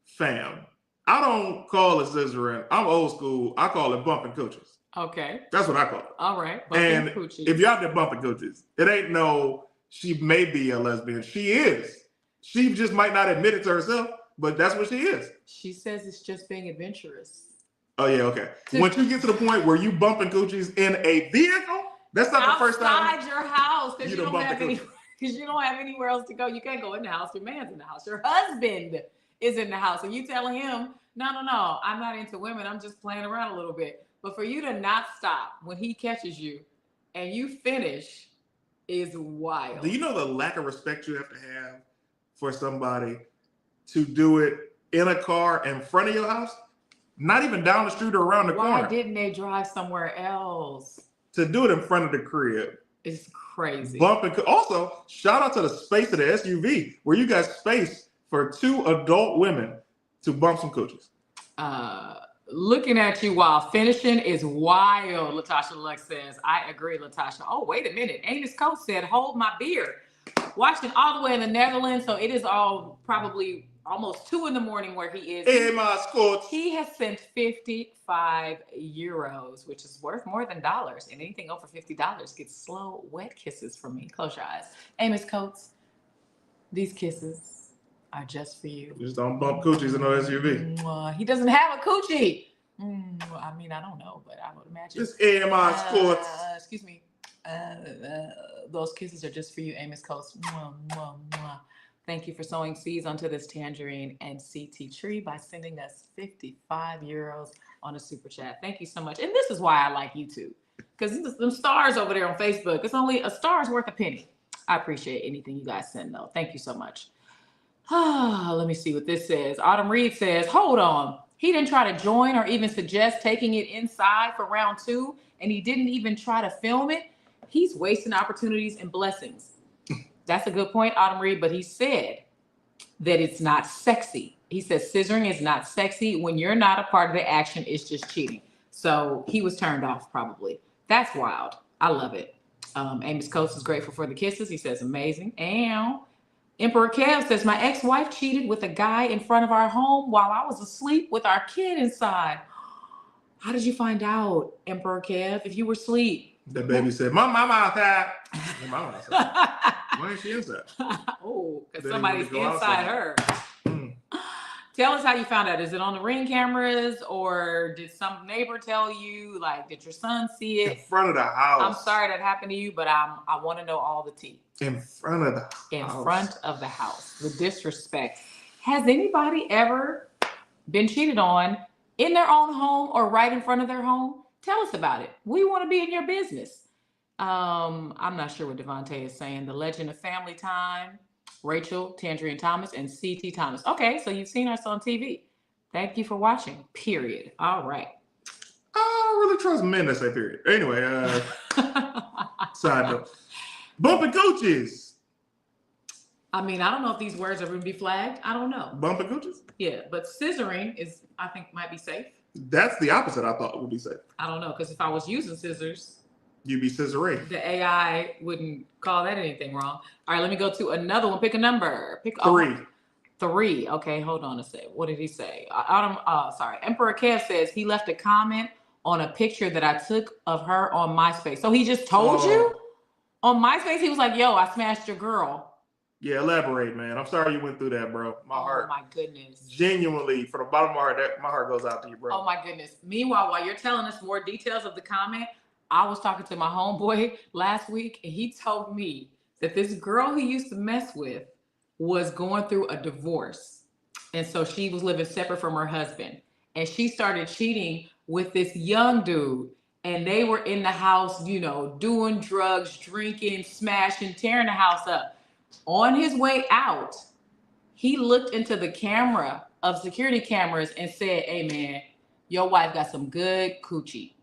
fam, I don't call it scissoring. I'm old school. I call it bumping coochies. Okay. That's what I call it. All right. And if you're out there bumping coochies, it ain't no, she may be a lesbian. She is. She just might not admit it to herself, but that's what she is. She says it's just being adventurous. Oh, yeah, okay. Once you get to the point where you bumping coochies in a vehicle, that's not the first time. Outside your house, because you don't have anywhere else to go. You can't go in the house. Your man's in the house. Your husband is in the house. And you telling him, no, I'm not into women. I'm just playing around a little bit. But for you to not stop when he catches you and you finish is wild. Do you know the lack of respect you have to have for somebody to do it in a car in front of your house? Not even down the street or around the corner. Why didn't they drive somewhere else? To do it in front of the crib. It's crazy. Also, shout out to the space of the SUV where you got space for 2 adult women to bump some coochies. Looking at you while finishing is wild, Latasha Lux says. I agree, Latasha. Oh, wait a minute. Amos Coates said, hold my beer. Watching all the way in the Netherlands, so it is all probably almost 2 a.m. where he is. Amos Coates. He has sent 55 euros, which is worth more than dollars. And anything over $50 gets slow, wet kisses from me. Close your eyes. Amos Coates, these kisses are just for you. Just don't bump coochies in no SUV. He doesn't have a coochie. I mean, I don't know, but I would imagine. Just Amos Coates. Excuse me. Those kisses are just for you, Amos Coates. Mwah, mwah, mwah. Thank you for sowing seeds onto this Tanjareen and CT tree by sending us 55 euros on a super chat. Thank you so much. And this is why I like YouTube, because them stars over there on Facebook, it's only a star's worth a penny. I appreciate anything you guys send, though. Thank you so much. Let me see what this says. Autumn Reed says, hold on. He didn't try to join or even suggest taking it inside for round 2, and he didn't even try to film it. He's wasting opportunities and blessings. That's a good point, Autumn Reed, but he said that it's not sexy. He says scissoring is not sexy. When you're not a part of the action, it's just cheating. So he was turned off probably. That's wild. I love it. Amos Coates is grateful for the kisses. He says amazing. And Emperor Kev says, my ex-wife cheated with a guy in front of our home while I was asleep with our kid inside. How did you find out, Emperor Kev, if you were asleep? The baby said, my mama outside. My mama outside. Why is she inside? Oh, because somebody's inside her. Tell us how you found out. Is it on the Ring cameras, or did some neighbor tell you? Like, did your son see it? In front of the house. I'm sorry that happened to you, but I want to know all the tea. In front of the house. In front of the house. The disrespect. Has anybody ever been cheated on in their own home or right in front of their home? Tell us about it. We want to be in your business. I'm not sure what Devontae is saying. The Legend of Family Time, Rachel, Tanjareen Thomas, and CT Thomas. Okay, so you've seen us on TV. Thank you for watching, period. All right. I don't really trust men that say period. Anyway, side note. Bumping coochies. I mean, I don't know if these words are going to be flagged. I don't know. Bumping coochies? Yeah, but scissoring is, I think, might be safe. That's the opposite I thought would be safe. I don't know, because if I was using scissors, you'd be scissoring. The AI wouldn't call that anything wrong. All right, let me go to another one. Pick a number. Pick 3. 3. Okay, hold on a sec. What did he say? Emperor Kev says he left a comment on a picture that I took of her on MySpace. So he just told you? On MySpace, he was like, yo, I smashed your girl. Yeah, elaborate, man. I'm sorry you went through that, bro. My heart. Oh, my goodness. Genuinely, from the bottom of my heart, my heart goes out to you, bro. Oh, my goodness. Meanwhile, while you're telling us more details of the comment, I was talking to my homeboy last week, and he told me that this girl he used to mess with was going through a divorce. And so she was living separate from her husband. And she started cheating with this young dude. And they were in the house, you know, doing drugs, drinking, smashing, tearing the house up. On his way out, he looked into the camera of security cameras and said, "Hey man, your wife got some good coochie.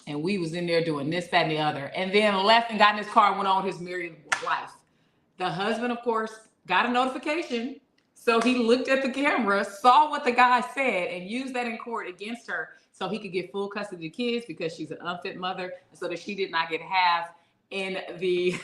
And we was in there doing this, that, and the other." And then left and got in his car and went on with his married life. The husband, of course, got a notification. So he looked at the camera, saw what the guy said, and used that in court against her so he could get full custody of the kids because she's an unfit mother, so that she did not get half in the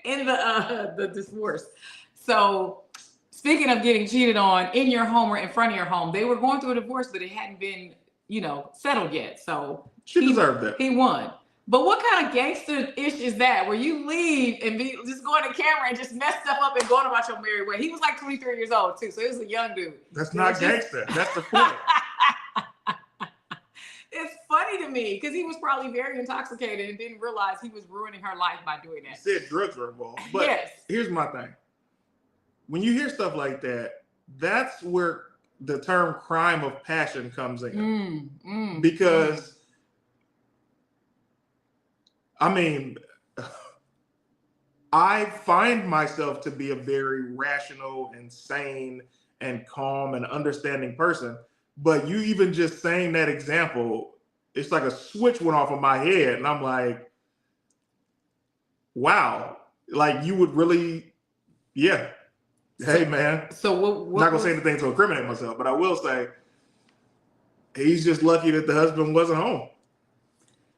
the divorce. So speaking of getting cheated on in your home or in front of your home, they were going through a divorce, but it hadn't been, you know, settled yet. So She deserved that. He won. But what kind of gangster-ish is that, where you leave and be just going to camera and just mess stuff up and going about your merry way? He was like 23 years old too, so he was a young dude. That's not gangster. That's the point. It's funny to me because he was probably very intoxicated and didn't realize he was ruining her life by doing that. You said drugs were involved. But yes. Here's my thing. When you hear stuff like that, that's where the term crime of passion comes in. Because I mean, I find myself to be a very rational and sane and calm and understanding person. But you even just saying that example, it's like a switch went off in my head. And I'm like, wow, like you would really, yeah. Hey, man. So what I'm not going to say anything to incriminate myself, but I will say he's just lucky that the husband wasn't home.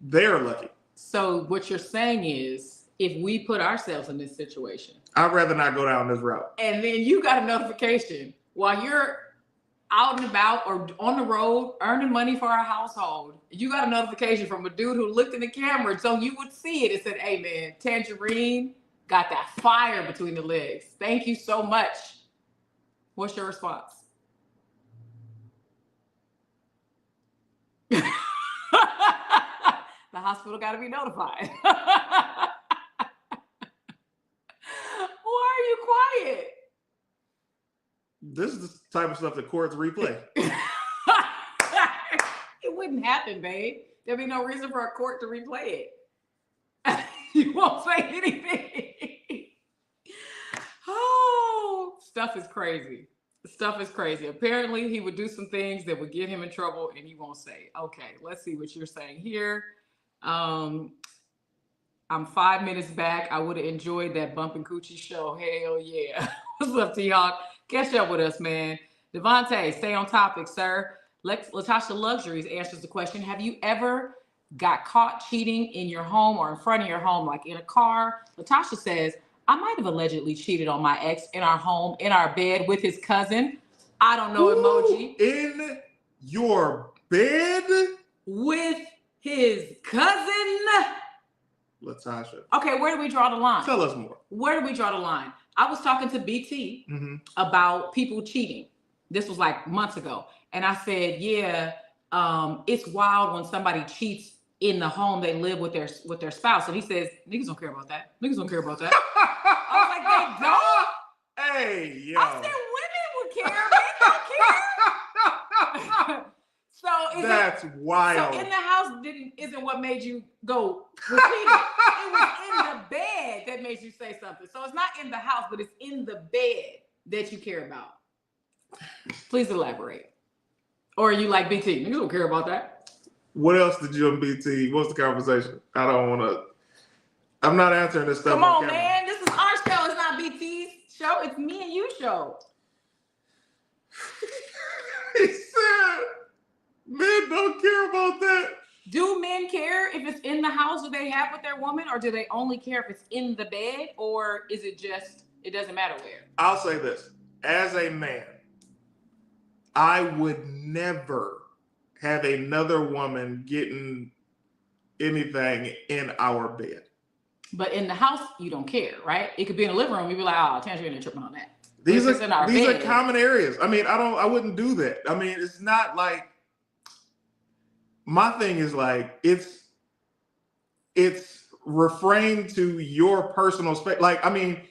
They're lucky. So what you're saying is, if we put ourselves in this situation, I'd rather not go down this route. And then you got a notification while you're out and about or on the road earning money for our household. You got a notification from a dude who looked in the camera so you would see it and said, "Hey man, Tanjareen got that fire between the legs. Thank you so much." What's your response? The hospital got to be notified. Why are you quiet? This is the type of stuff that courts replay. It wouldn't happen, babe. There'd be no reason for a court to replay it. You won't say anything. Oh, stuff is crazy. Stuff is crazy. Apparently, he would do some things that would get him in trouble, and he won't say. Okay, let's see what you're saying here. I'm 5 minutes back. I would have enjoyed that Bumpin' Coochie show. Hell yeah. What's up, T-Hawk? Catch up with us, man. Devontae, stay on topic, sir. Latasha Luxuries answers the question. Have you ever got caught cheating in your home or in front of your home, like in a car? Latasha says, I might have allegedly cheated on my ex in our home, in our bed with his cousin. I don't know. Ooh, emoji. In your bed? With his cousin? Latasha. Okay, where do we draw the line? Tell us more. Where do we draw the line? I was talking to BT about people cheating. This was like months ago. And I said, yeah, it's wild when somebody cheats in the home they live with their spouse. And he says, niggas don't care about that. Niggas don't care about that. I was like, they don't? Hey, yo. I said, women would care. Men don't care. So that's wild. So in the house isn't what made you go repeat it. It was in the bed that made you say something. So it's not in the house, but it's in the bed that you care about. Please elaborate. Or are you like BT? Niggas don't care about that. What else did you and BT? What's the conversation? I don't want to. I'm not answering this stuff. Come on, man. This is our show. It's not BT's show. It's me and you show. He said, men don't care about that. Do men care if it's in the house that they have with their woman, or do they only care if it's in the bed, or is it just, it doesn't matter where? I'll say this. As a man, I would never have another woman getting anything in our bed. But in the house, you don't care, right? It could be in the living room. You'd be like, oh, Tanjareen ain't tripping on that. These are common areas. I mean, I wouldn't do that. I mean, it's not like, my thing is like, it's refrained to your personal space. Like, I mean,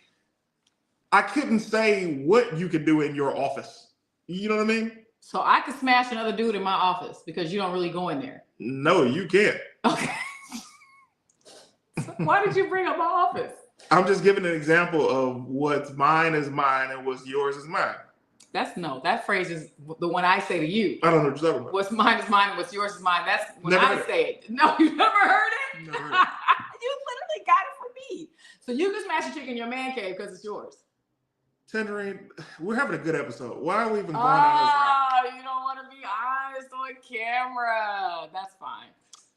I couldn't say what you could do in your office. You know what I mean? So I could smash another dude in my office because you don't really go in there. No, you can't. Okay. So why did you bring up my office? I'm just giving an example of what's mine is mine and what's yours is mine. That phrase is the one I say to you. I don't know what you're talking about. What's mine is mine and what's yours is mine. That's when Never I say it. No, you never heard it? Never heard it. You literally got it from me. So you can smash a chick in your man cave because it's yours. Tanjareen, we're having a good episode. Why are we even going on this route? You don't want to be honest on camera. That's fine.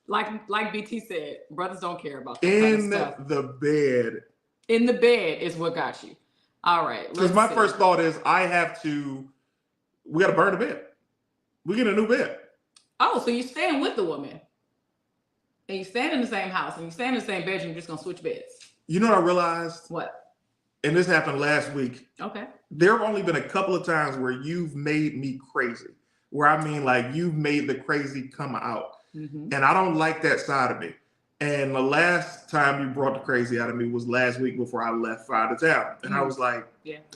Like BT said, brothers don't care about that kind of stuff. The bed. In the bed is what got you. All right. Because my first thought is we got to burn the bed. We get a new bed. Oh, so you staying with the woman. And you stand in the same house and you stand in the same bedroom, you're just going to switch beds. You know what I realized? What? And this happened last week. Okay. There have only been a couple of times where you've made me crazy. Where I mean, like, you've made the crazy come out. Mm-hmm. And I don't like that side of me. And the last time you brought the crazy out of me was last week before I left out of town. And I was like,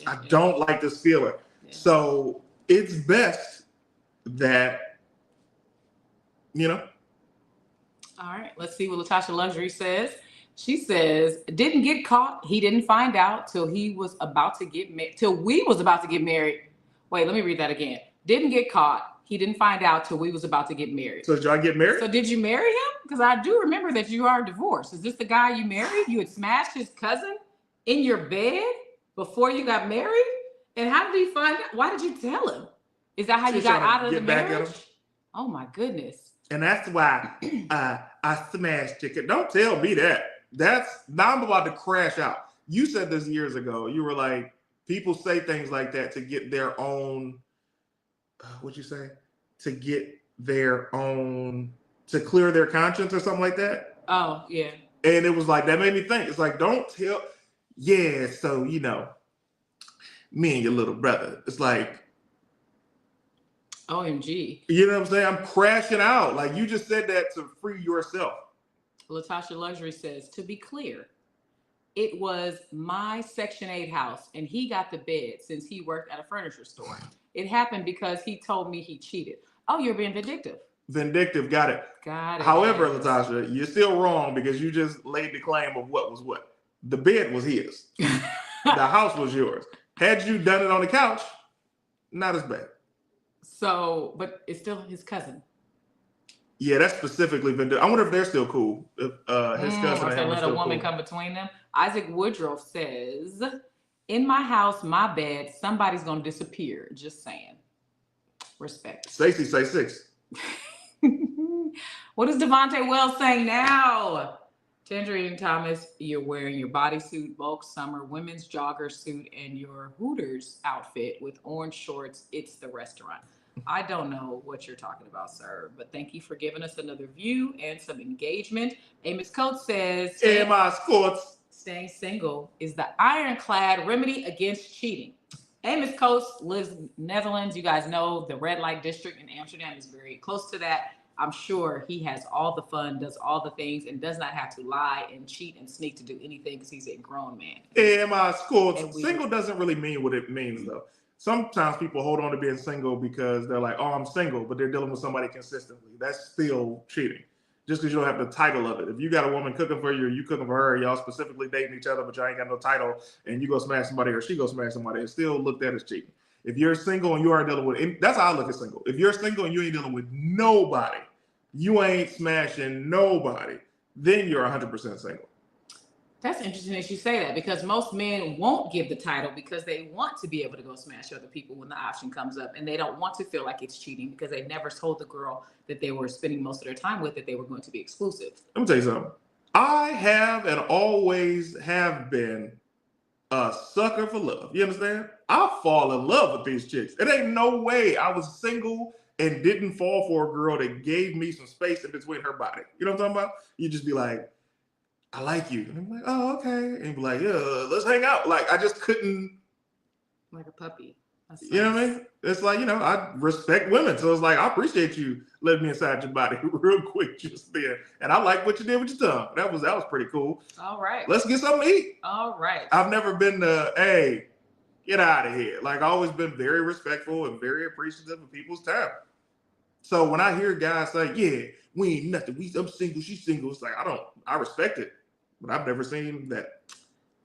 I don't like this feeling. Yeah. So it's best that, you know. All right. Let's see what Latasha Luxury says. She says, didn't get caught. He didn't find out till we was about to get married. Wait, let me read that again. Didn't get caught. He didn't find out till we was about to get married. So did y'all get married? So did you marry him? Because I do remember that you are divorced. Is this the guy you married? You had smashed his cousin in your bed before you got married? And how did he find out? Why did you tell him? Is that how you got out of the marriage? Oh my goodness. And that's why I smashed chicken. Don't tell me that. Now I'm about to crash out. You said this years ago. You were like, people say things like that to get their own, what'd you say? To get their own, to clear their conscience or something like that. Oh, yeah. And it was like, that made me think. It's like, don't tell, yeah, so, you know, me and your little brother. It's like, OMG. You know what I'm saying? I'm crashing out. Like, you just said that to free yourself. Latasha Luxury says, to be clear, it was my Section 8 house and he got the bed since he worked at a furniture store. It happened because he told me he cheated. Oh, you're being vindictive. Vindictive, got it. Got it. However, Latasha, you're still wrong because you just laid the claim of what was what. The bed was his. The house was yours. Had you done it on the couch, not as bad. So, but it's still his cousin. Yeah, that's specifically vindictive. I wonder if they're still cool. If his cousin and him let a woman come between them. Isaac Woodruff says, in my house, my bed, somebody's going to disappear. Just saying. Respect. Stacey say 6. What is Devontae Wells saying now? Tanjareen Thomas, you're wearing your bodysuit, bulk summer, women's jogger suit, and your Hooters outfit with orange shorts. It's the restaurant. I don't know what you're talking about, sir, but thank you for giving us another view and some engagement. Amos Coates says, staying single is the ironclad remedy against cheating. Amos Coates lives in Netherlands. You guys know the red light district in Amsterdam is very close to that. I'm sure he has all the fun, does all the things, and does not have to lie and cheat and sneak to do anything because he's a grown man. Amos Coates. Single doesn't really mean what it means, though. Sometimes people hold on to being single because they're like, oh, I'm single, but they're dealing with somebody consistently. That's still cheating. Just because you don't have the title of it. If you got a woman cooking for you or you cooking for her, y'all specifically dating each other, but y'all ain't got no title, and you go smash somebody or she go smash somebody, it's still looked at as cheating. If you're single and you are dealing with, that's how I look at single. If you're single and you ain't dealing with nobody, you ain't smashing nobody, then you're 100% single. That's interesting that you say that because most men won't give the title because they want to be able to go smash other people when the option comes up, and they don't want to feel like it's cheating because they never told the girl that they were spending most of their time with that they were going to be exclusive. Let me tell you something. I have and always have been a sucker for love. You understand? I fall in love with these chicks. It ain't no way I was single and didn't fall for a girl that gave me some space in between her body. You know what I'm talking about? You just be like, I like you. And I'm like, oh, okay. And be like, yeah, let's hang out. Like, I just couldn't. Like a puppy. You know what I mean? It's like, you know, I respect women. So it's like, I appreciate you letting me inside your body real quick just there. And I like what you did with your tongue. That was pretty cool. All right. Let's get something to eat. All right. I've never been to, hey, Get out of here. Like, I've always been very respectful and very appreciative of people's time. So when I hear guys say, yeah, we ain't nothing. I'm single, she's single. It's like, I respect it. But I've never seen that.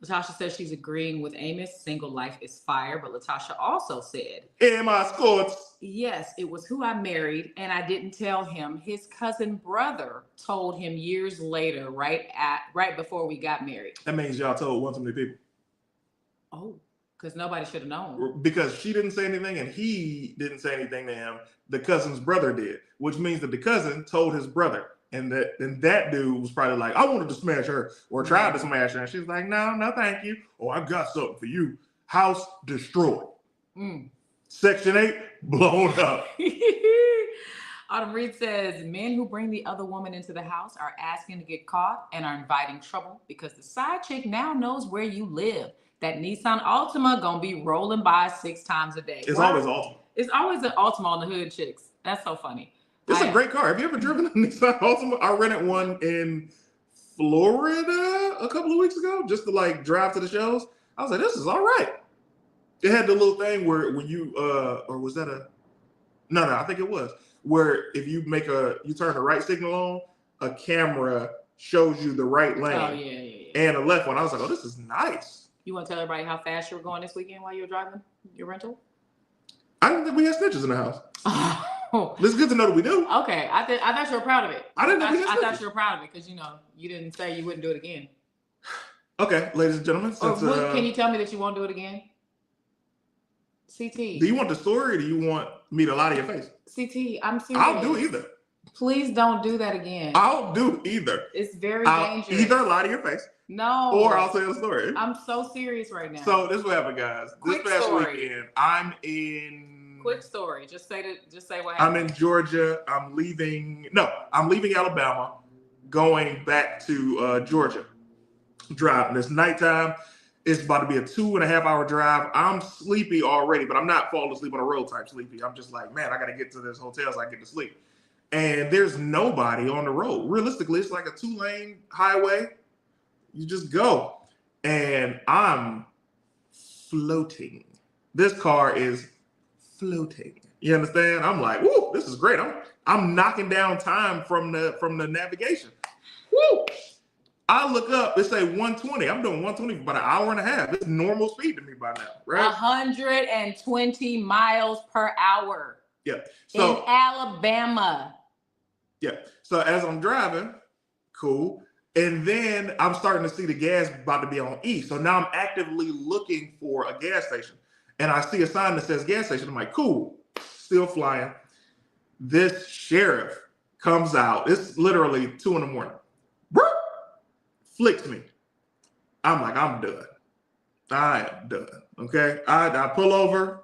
Latasha says she's agreeing with Amos. Single life is fire. But Latasha also said, Emma Scots. yes, it was who I married, and I didn't tell him. His cousin brother told him years later, right before we got married. That means y'all told one too many people. Oh, because nobody should have known. Because she didn't say anything and he didn't say anything to him. The cousin's brother did, which means that the cousin told his brother. And that dude was probably like, I wanted to smash her or tried to smash her. And she's like, no, thank you. Oh, I got something for you. House destroyed. Section 8 blown up. Autumn Reed says, men who bring the other woman into the house are asking to get caught and are inviting trouble because the side chick now knows where you live. That Nissan Altima gonna be rolling by 6 times a day. It's always Altima. It's always an Altima on the hood, chicks. That's so funny. It's a great car. Have you ever driven a Nissan Altima? I rented one in Florida a couple of weeks ago just to like drive to the shows. I was like, this is all right. It had the little thing where when you or was that no, I think it was where if you you turn the right signal on, a camera shows you the right lane. Oh yeah. And the left one. I was like, oh, this is nice. You want to tell everybody how fast you were going this weekend while you were driving your rental? I didn't think we had snitches in the house. Oh. It's good to know that we do. Okay, I thought you were proud of it. I thought you were proud of it because you didn't say you wouldn't do it again. Okay, ladies and gentlemen. Can you tell me that you won't do it again? CT. Do you want the story or do you want me to lie to your face? CT, I'm serious. I'll do either. Please don't do that again. I'll do either. It's very I'll dangerous. either lie to your face. No. Or I'll tell the story. I'm so serious right now. So this is what happened, guys. Quick this past story. weekend, I'm in. Quick story. Just say what happened. I'm in Georgia. I'm leaving Alabama, going back to Georgia. Driving. It's nighttime. It's about to be a 2.5 hour drive. I'm sleepy already, but I'm not falling asleep on the road type sleepy. I'm just like, man, I got to get to this hotel so I can get to sleep. And there's nobody on the road. Realistically, it's like a 2-lane highway. You just go. And I'm floating. This car is floating. You understand? I'm like, woo, this is great. I'm knocking down time from the navigation. Woo! I look up, it say 120. I'm doing 120 for about an hour and a half. It's normal speed to me by now, right? 120 miles per hour. Yeah. So in Alabama. Yeah. So as I'm driving, cool. And then I'm starting to see the gas about to be on E. So now I'm actively looking for a gas station. And I see a sign that says gas station. I'm like, cool. Still flying. This sheriff comes out. It's literally 2 a.m. Flicks me. I'm like, I'm done. I am done. Okay. I pull over.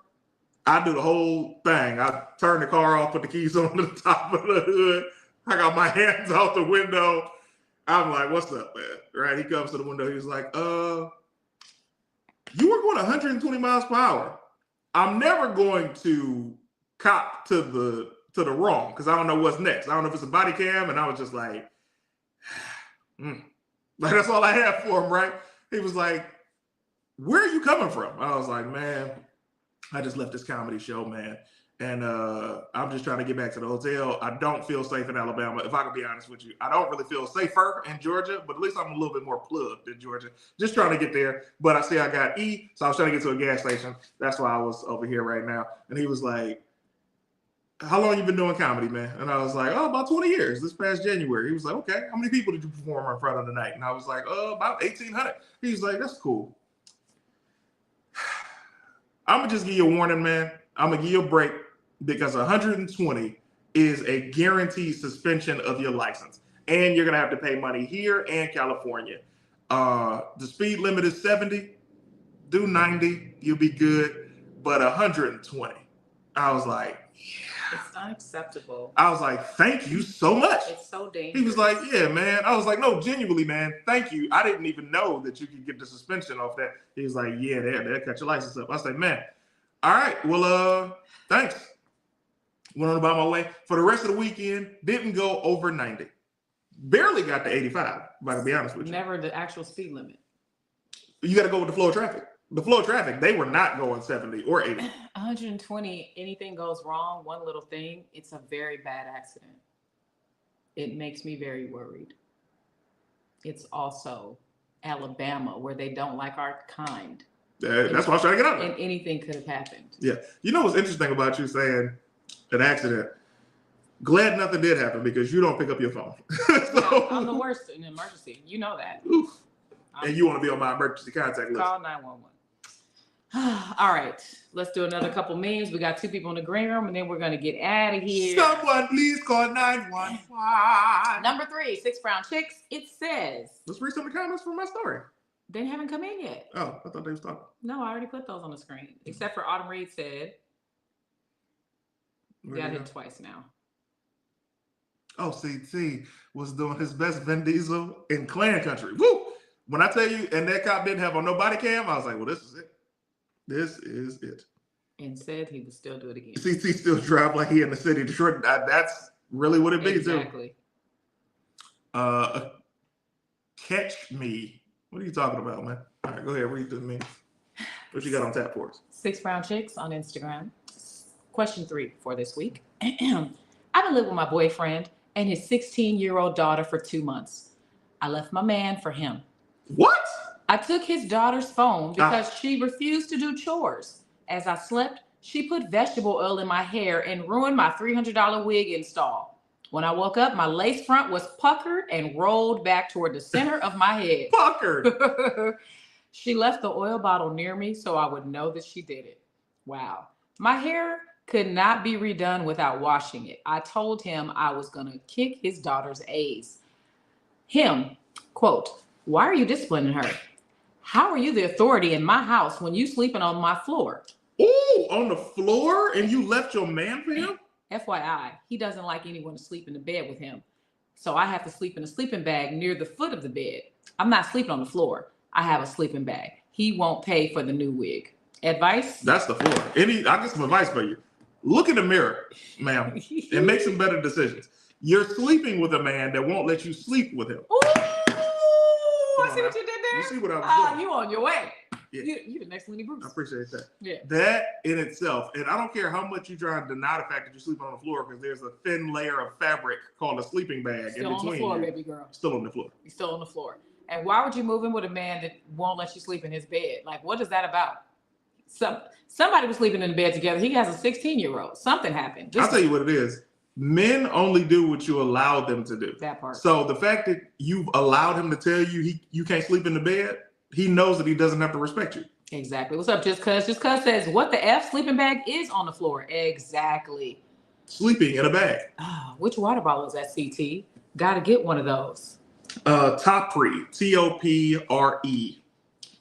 I do the whole thing. I turn the car off, put the keys on the top of the hood. I got my hands out the window. I'm like, what's up, man? Right? He comes to the window. He's like, you were going 120 miles per hour. I'm never going to cop to the wrong because I don't know what's next. I don't know if it's a body cam. And I was just like, like that's all I had for him, right? He was like, where are you coming from? I was like, man, I just left this comedy show, man. And I'm just trying to get back to the hotel. I don't feel safe in Alabama. If I can be honest with you, I don't really feel safer in Georgia, but at least I'm a little bit more plugged in Georgia. Just trying to get there. But I see I got E, so I was trying to get to a gas station. That's why I was over here right now. And he was like, how long you been doing comedy, man? And I was like, oh, about 20 years. This past January. He was like, okay, how many people did you perform in front of tonight? And I was like, about 1,800. He was like, that's cool. I'm going to just give you a warning, man. I'm going to give you a break because 120 is a guaranteed suspension of your license. And you're going to have to pay money here and California. The speed limit is 70. Do 90. You'll be good. But 120. I was like, yeah. It's unacceptable. I was like, thank you so much. It's so dangerous. He was like, yeah, man. I was like, no, genuinely, man. Thank you. I didn't even know that you could get the suspension off that. He was like, yeah, they'll cut your license up. I was like, man, all right, well, thanks. Went on about my way. For the rest of the weekend, didn't go over 90. Barely got to 85, if I can be honest with you. Never the actual speed limit. You got to go with the flow of traffic. the flow of traffic, they were not going 70 or 80. 120, anything goes wrong, one little thing, it's a very bad accident. It makes me very worried. It's also Alabama, where they don't like our kind. That's what I was trying to get out of. And anything could have happened. Yeah. You know what's interesting about you saying an accident? Glad nothing did happen because you don't pick up your phone. So, I'm the worst in an emergency. You know that. Oof. And you want to be on my emergency contact list. Call 911. All right. Let's do another couple memes. We got 2 people in the green room, and then we're going to get out of here. Someone please call 911. Number 3, 6 brown chicks. It says. Let's read some of the comments from my story. They haven't come in yet. Oh, I thought they was talking. No, I already put those on the screen. Except for Autumn Reed said. Got hit twice now. Oh, CT was doing his best Vin Diesel in Clan Country. Woo! When I tell you, and that cop didn't have on no body cam, I was like, well, this is it. This is it. And said he would still do it again. CT still drive like he in the city of Detroit. That's really what it means, exactly. Too. Catch me. What are you talking about, man? All right, go ahead, read the me. What you got on tap for us? 6 brown chicks on Instagram. Question 3 for this week. I've been living with my boyfriend and his 16-year-old daughter for 2 months. I left my man for him. What? I took his daughter's phone because she refused to do chores. As I slept, she put vegetable oil in my hair and ruined my $300 wig install. When I woke up, my lace front was puckered and rolled back toward the center of my head. Puckered. She left the oil bottle near me so I would know that she did it. Wow. My hair could not be redone without washing it. I told him I was going to kick his daughter's A's. Him, quote, "Why are you disciplining her? How are you the authority in my house when you sleeping on my floor?" Ooh, on the floor and you left your man for him? FYI, he doesn't like anyone to sleep in the bed with him. So I have to sleep in a sleeping bag near the foot of the bed. I'm not sleeping on the floor. I have a sleeping bag. He won't pay for the new wig. Advice? That's the floor. I got some advice for you. Look in the mirror, ma'am, and make some better decisions. You're sleeping with a man that won't let you sleep with him. Ooh, I see what you did there. You see what I was doing? You on your way. Yeah. You the next Lenny Bruce. I appreciate that. Yeah. That in itself, and I don't care how much you try and deny the fact that you're sleeping on the floor because there's a thin layer of fabric called a sleeping bag Still in between. On the floor, baby girl. Still on the floor. You're still on the floor. And why would you move in with a man that won't let you sleep in his bed? Like, what is that about? Somebody was sleeping in the bed together. He has a 16-year-old. Something happened. I'll tell you what it is. Men only do what you allow them to do. That part. So the fact that you've allowed him to tell you you can't sleep in the bed, he knows that he doesn't have to respect you. Exactly. What's up, Just Cuz? Just Cuz says, what the F? Sleeping bag is on the floor. Exactly. Sleeping in a bag. Oh, which water bottle is that, CT? Got to get one of those. Topre, Topre,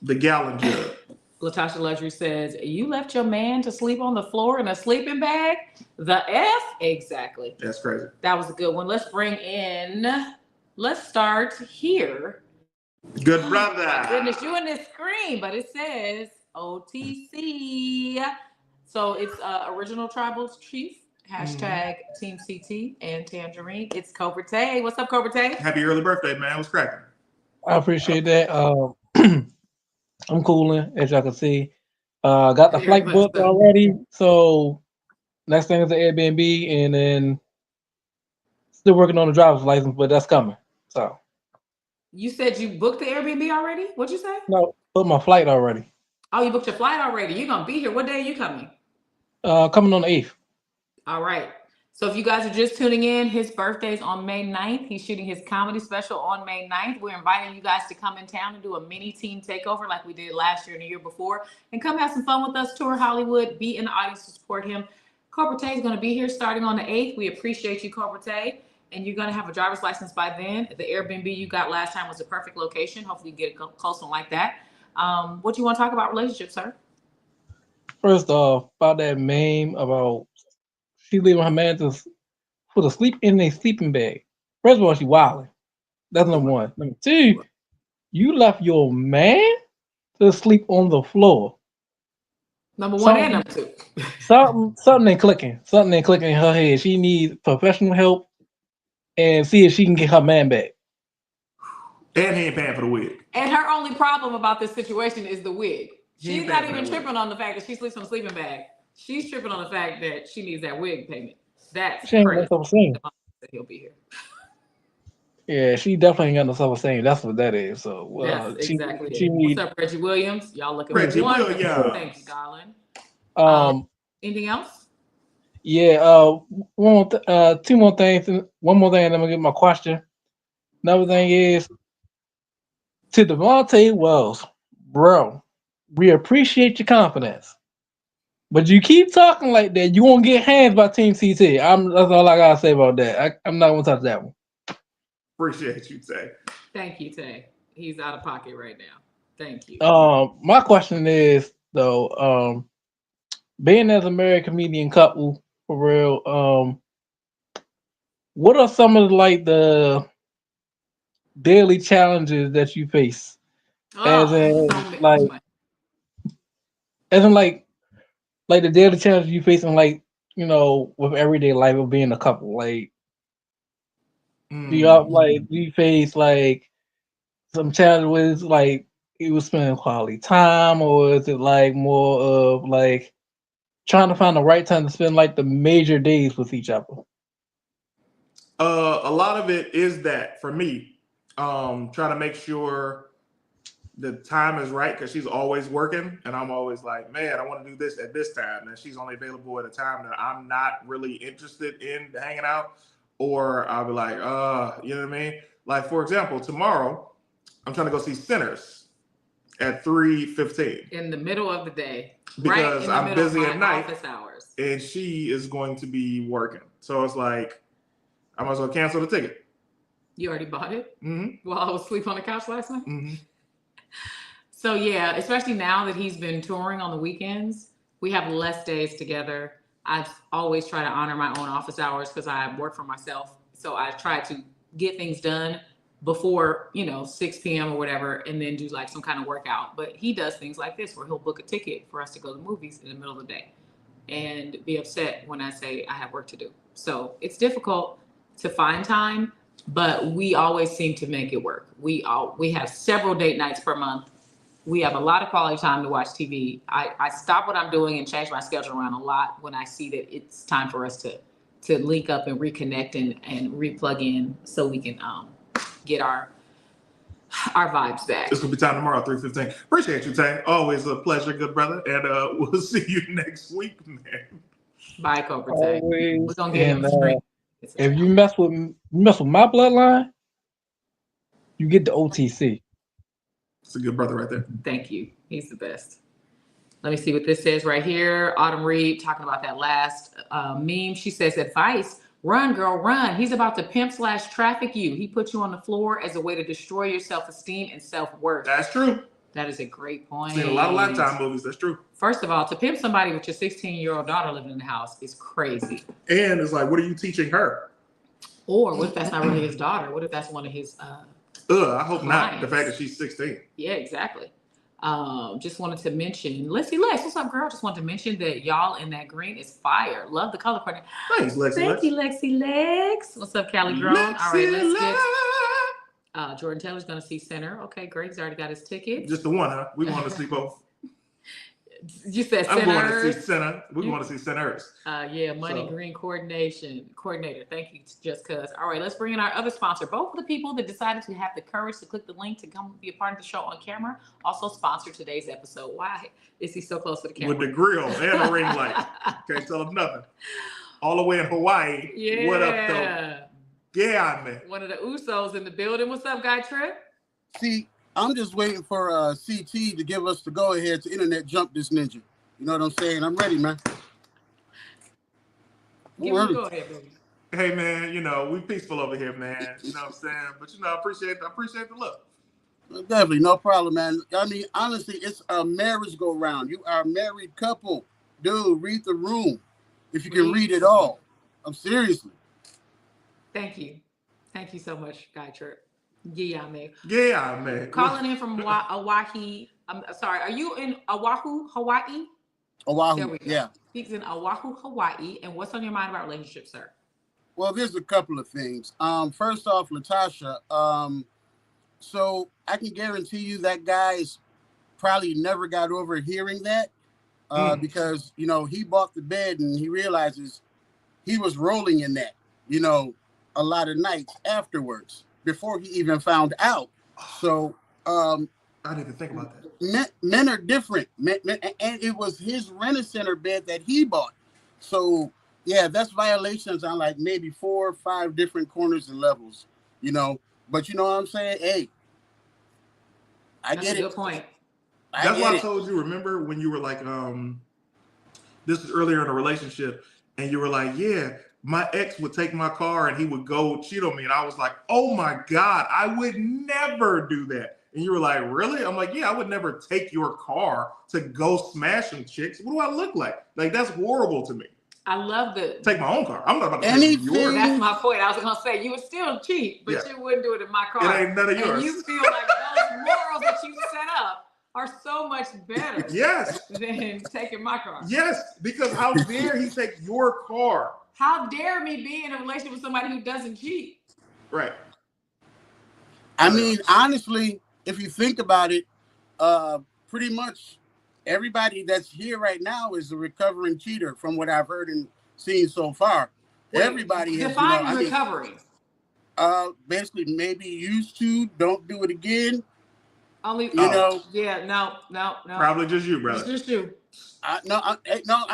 the gallon jug. Latasha Luxury says, you left your man to sleep on the floor in a sleeping bag? The F? Exactly. That's crazy. That was a good one. Let's start here. Good brother. My goodness, you in this screen, but it says OTC. So it's Original Tribals Chief, hashtag Team CT and Tanjareen. It's Cobra Tay. What's up, Cobra Tay? Happy early birthday, man. What's cracking? I appreciate that. I'm cooling, as y'all can see. Got the flight booked already. So next thing is the Airbnb, and then still working on the driver's license, but that's coming. So you said you booked the Airbnb already? What'd you say? No, booked my flight already. Oh, you booked your flight already. You're gonna be here. What day are you coming? Coming on the 8th. All right. So if you guys are just tuning in, his birthday's on May 9th. He's shooting his comedy special on May 9th. We're inviting you guys to come in town and do a mini team takeover like we did last year and the year before. And come have some fun with us, tour Hollywood, be in the audience to support him. Cobra Tay is going to be here starting on the 8th. We appreciate you, Cobra Tay. And you're going to have a driver's license by then. The Airbnb you got last time was the perfect location. Hopefully you get a close one like that. What do you want to talk about relationships, sir? First off, about that meme about she leaving her man to sleep in a sleeping bag. First of all, she wilding. That's number one. Number two, you left your man to sleep on the floor. Number one and number two. Something ain't clicking. Something ain't clicking in her head. She needs professional help and see if she can get her man back. And he ain't paying for the wig. And her only problem about this situation is the wig. She's not even tripping on the fact that she sleeps on a sleeping bag. She's tripping on the fact that she needs that wig payment. That's crazy. He'll be here. Yeah, she definitely ain't got no self-esteem. That's what that is. So that's exactly she it. What's up, Reggie Williams? Y'all looking wonderful. Williams. Thank you, darling. Anything else? Yeah, two more things. One more thing, and then I'm gonna get my question. Another thing is to Devontae Wells, bro. We appreciate your confidence, but you keep talking like that, you won't get hands by Team CT. That's all I gotta say about that. I'm not gonna touch that one. Appreciate you, Tay. Thank you, Tay. He's out of pocket right now. Thank you. My question is though, being as a married comedian couple for real, what are some of the daily challenges that you face? As in the daily challenges you face in with everyday life of being a couple. Like do you face like some challenges like you was spending quality time, or is it like more of like trying to find the right time to spend like the major days with each other? A lot of it is that for me, trying to make sure the time is right because she's always working, and I'm always like, man, I want to do this at this time, and she's only available at a time that I'm not really interested in hanging out, or I'll be like, you know what I mean? Like for example, tomorrow, I'm trying to go see Sinners at 3:15 in the middle of the day because I'm busy at night, office hours, and she is going to be working. So it's like I might as well cancel the ticket. You already bought it? Mm-hmm. While I was asleep on the couch last night? Mm-hmm. So yeah, especially now that he's been touring on the weekends, we have less days together. I've always tried to honor my own office hours because I work for myself. So I try to get things done before, 6 p.m. or whatever, and then do like some kind of workout. But he does things like this where he'll book a ticket for us to go to the movies in the middle of the day and be upset when I say I have work to do. So it's difficult to find time, but we always seem to make it work. We have several date nights per month. We have a lot of quality time to watch TV. I stop what I'm doing and change my schedule around a lot when I see that it's time for us to link up and reconnect and re-plug in so we can get our vibes back. This will be time tomorrow, 3:15. Appreciate you, Tay. Always a pleasure, good brother. And we'll see you next week, man. Bye, Cobra Tay. We're gonna get him a drink. If you mess with my bloodline, you get the OTC. It's a good brother right there. Thank you. He's the best. Let me see what this says right here. Autumn Reed talking about that last meme. She says, advice, run, girl, run. He's about to pimp/traffic you. He put you on the floor as a way to destroy your self-esteem and self-worth. That's true. That is a great point. Seen a lot of Lifetime movies. That's true. First of all, to pimp somebody with your 16-year-old daughter living in the house is crazy. And it's like, what are you teaching her? Or what if that's not really his daughter? What if that's one of his I hope not. The fact that she's 16. Yeah, exactly. Just wanted to mention, Lexi Lex, what's up, girl? Just wanted to mention that y'all in that green is fire. Love the color coordination. Thanks, Lexi. Thank you, Lexi Lex. What's up, Cali Drone? All right, let's get Jordan Taylor's gonna see Center. Okay, great. He's already got his ticket. Just the one, huh? We want to see both. You said Center. I'm going to see Center. We want to see Centers. Yeah, Money Green Coordinator. Thank you, Just Cuz. All right, let's bring in our other sponsor. Both of the people that decided to have the courage to click the link to come be a part of the show on camera also sponsor today's episode. Why is he so close to the camera? With the grill and the ring light. Can't tell him nothing. All the way in Hawaii. Yeah. What up, though? Yeah, man. One of the Usos in the building. What's up, Guy Tripp? See, I'm just waiting for CT to give us the go-ahead to internet jump this ninja. You know what I'm saying? I'm ready, man. Give me the go-ahead, baby. Hey, man, we peaceful over here, man. You know what I'm saying? But, I appreciate the look. Definitely, no problem, man. I mean, honestly, it's a marriage go-round. You are a married couple. Dude, read the room. If you can read it all. I'm seriously. Thank you. Thank you so much, Guy Tripp. Yeah, man. Calling in from Oahu. I'm sorry. Are you in Oahu, Hawaii? Oahu, yeah. He's in Oahu, Hawaii. And what's on your mind about relationships, sir? Well, there's a couple of things. First off, Latasha. So I can guarantee you that guy is probably never got over hearing that because, you know, he bought the bed and he realizes he was rolling in that, you know, a lot of nights afterwards before he even found out. So I didn't even think about that. men are different. And it was his Rent-A-Center bed that he bought. So, yeah, that's violations on like maybe 4 or 5 different corners and levels, you know. But you know what I'm saying? Hey, I That's get a good point. That's why I told you, remember when you were like, this is earlier in a relationship, and you were like, yeah, my ex would take my car and he would go cheat on me. And I was like, oh my God, I would never do that. And you were like, really? I'm like, yeah, I would never take your car to go smash some chicks. What do I look like? Like, that's horrible to me. I love the Take my own car. I'm not about to Anything- take yours. That's my point. I was gonna say you would still cheat, but you wouldn't do it in my car. It ain't none of yours. And you feel like those morals that you set up are so much better Yes. than taking my car. Yes, because how dare he take your car? How dare me be in a relationship with somebody who doesn't cheat? Right. I mean, honestly, if you think about it, pretty much everybody that's here right now is a recovering cheater from what I've heard and seen so far. Wait, Everybody has, define recovery. Basically maybe used to, don't do it again. Only, you know. Yeah, no. Probably just you, brother. It's just you. I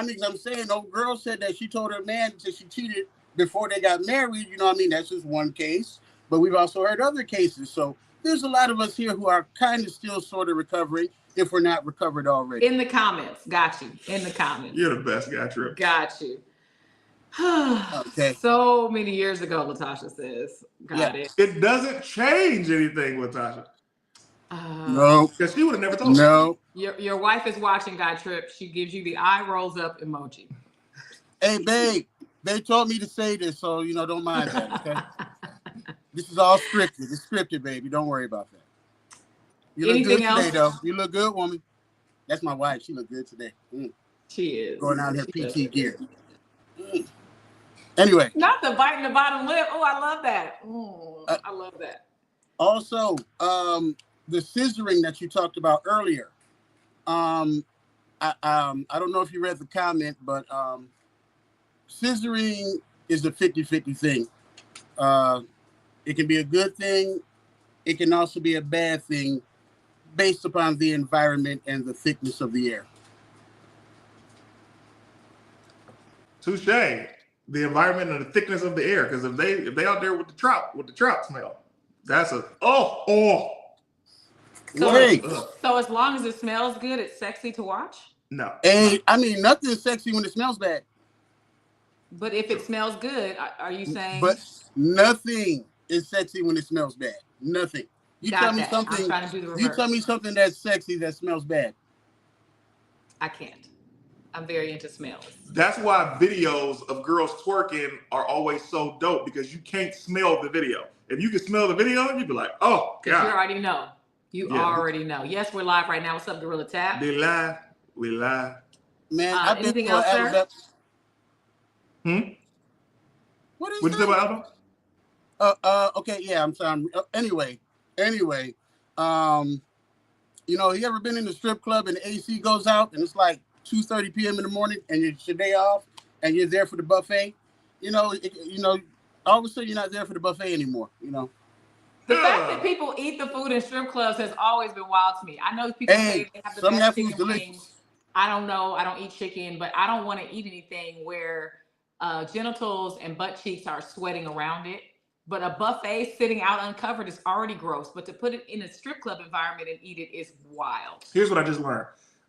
mean, I'm saying, no girl said that she told her man that she cheated before they got married. You know what I mean? That's just one case. But we've also heard other cases. So there's a lot of us here who are kind of still sort of recovering if we're not recovered already. In the comments. Got you. In the comments. You're the best guy, Tripp. Got you. Okay. So many years ago, Latasha says. Got it. It doesn't change anything, Latasha. No. Because she would have never told me. No. Your wife is watching Gui Tripp. She gives you the eye rolls up emoji. Hey, babe, they told me to say this, so, you know, don't mind that, okay? This is all scripted. It's scripted, baby. Don't worry about that. You look Anything good else? today, though. You look good, woman. That's my wife. She look good today. She is. Going out in her She PT gear. Anyway. Not the biting the bottom lip. Oh, I love that. I love that. Also, the scissoring that you talked about earlier. I don't know if you read the comment, but scissoring is a 50-50 thing. It can be a good thing. It can also be a bad thing based upon the environment and the thickness of the air. Touche. The environment and the thickness of the air. Because if they out there with the trout smell, that's a So as long as it smells good, it's sexy to watch? No. Hey, I mean, nothing's sexy when it smells bad. But if it smells good, are you saying? But nothing is sexy when it smells bad. Nothing. You tell me something. I'm trying to do the reverse. You tell me something that's sexy that smells bad. I can't. I'm very into smells. That's why videos of girls twerking are always so dope, because you can't smell the video. If you can smell the video, you'd be like, oh, God. You already know. You already know. Yes, we're live right now. What's up, Gorilla Tap? They lie. We lie. Man, I've been anything to else, sir? Alabama. What did you say about Alabama? Okay, yeah, I'm sorry. Anyway, you know, you ever been in the strip club and the AC goes out and it's like 2:30 p.m. in the morning and it's your day off and you're there for the buffet? You know, all of a sudden you're not there for the buffet anymore, you know? The fact that people eat the food in strip clubs has always been wild to me. I know people say they have the some of best that food's chicken delicious. wings. I don't know. I don't eat chicken, but I don't want to eat anything where genitals and butt cheeks are sweating around it. But a buffet sitting out uncovered is already gross. But to put it in a strip club environment and eat it is wild. Here's what I just learned.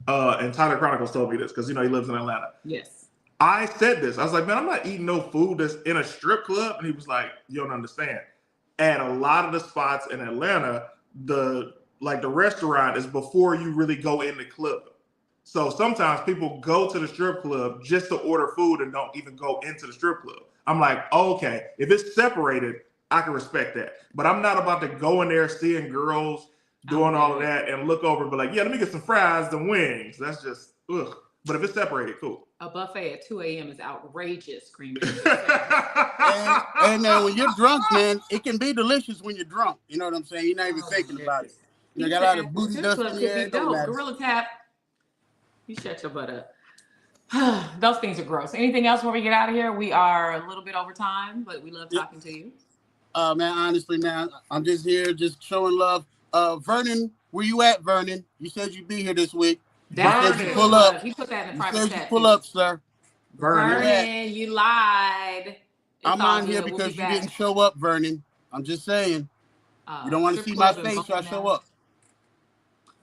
And Tyler Chronicles told me this because, you know, he lives in Atlanta. Yes. I said this. I was like, man, I'm not eating no food that's in a strip club. And he was like, you don't understand. At a lot of the spots in Atlanta, the restaurant is before you really go in the club. So sometimes people go to the strip club just to order food and don't even go into the strip club. I'm like, okay, if it's separated, I can respect that. But I'm not about to go in there seeing girls doing all of that and look over and be like, yeah, let me get some fries and wings. That's just, ugh. But if it's separated, cool. A buffet at 2 a.m. is outrageous, screaming. and when you're drunk, man, it can be delicious when you're drunk. You know what I'm saying? You're not even thinking about it. You got a lot of booty dust in the air. Could be dope. Gorilla Tap. You shut your butt up. Those things are gross. Anything else before we get out of here? We are a little bit over time, but we love talking to you. Man, honestly, man, I'm just here, just showing love. Vernon, where you at, Vernon? You said you'd be here this week. That's Vernon. pull up. He put that in the private chat. You pull up, sir. Vernon, you lied. I'm on here because you didn't show up, Vernon. I'm just saying. You don't want to see my face, so I show up.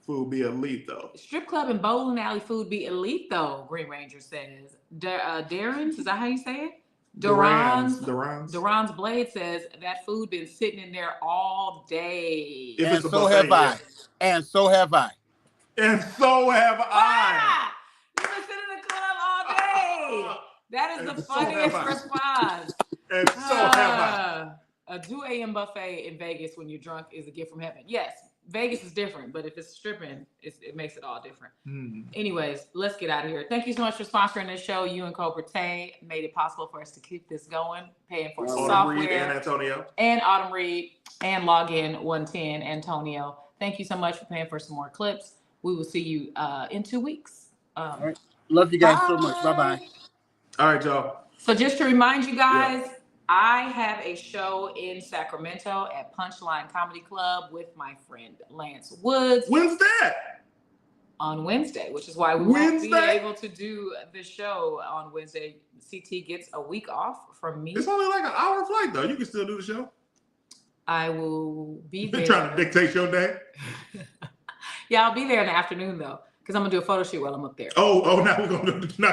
Food be elite, though. Strip club and bowling alley food be elite, though, Green Ranger says. Darren's, is that how you say it? Duran's Blade says that food been sitting in there all day. And so have I. And so have I. And so have I. You've been sitting in the club all day. That is the funniest response. And so have I. A 2 a.m. buffet in Vegas when you're drunk is a gift from heaven. Yes, Vegas is different, but if it's stripping, it makes it all different. Anyways, let's get out of here. Thank you so much for sponsoring this show. You and Cobra Tay made it possible for us to keep this going, paying for software. Autumn Reed and Antonio. And Autumn Reed and Login 110, Antonio. Thank you so much for paying for some more clips. We will see you in 2 weeks. All right. Love you guys so much. Bye-bye. All right, y'all. So just to remind you guys, I have a show in Sacramento at Punchline Comedy Club with my friend Lance Woods. When's that? On Wednesday, which is why we won't be able to do the show on Wednesday. CT gets a week off from me. It's only like an hour flight, though. You can still do the show. I will be there. You're trying to dictate your day? Yeah, I'll be there in the afternoon, though, because I'm going to do a photo shoot while I'm up there. Oh, now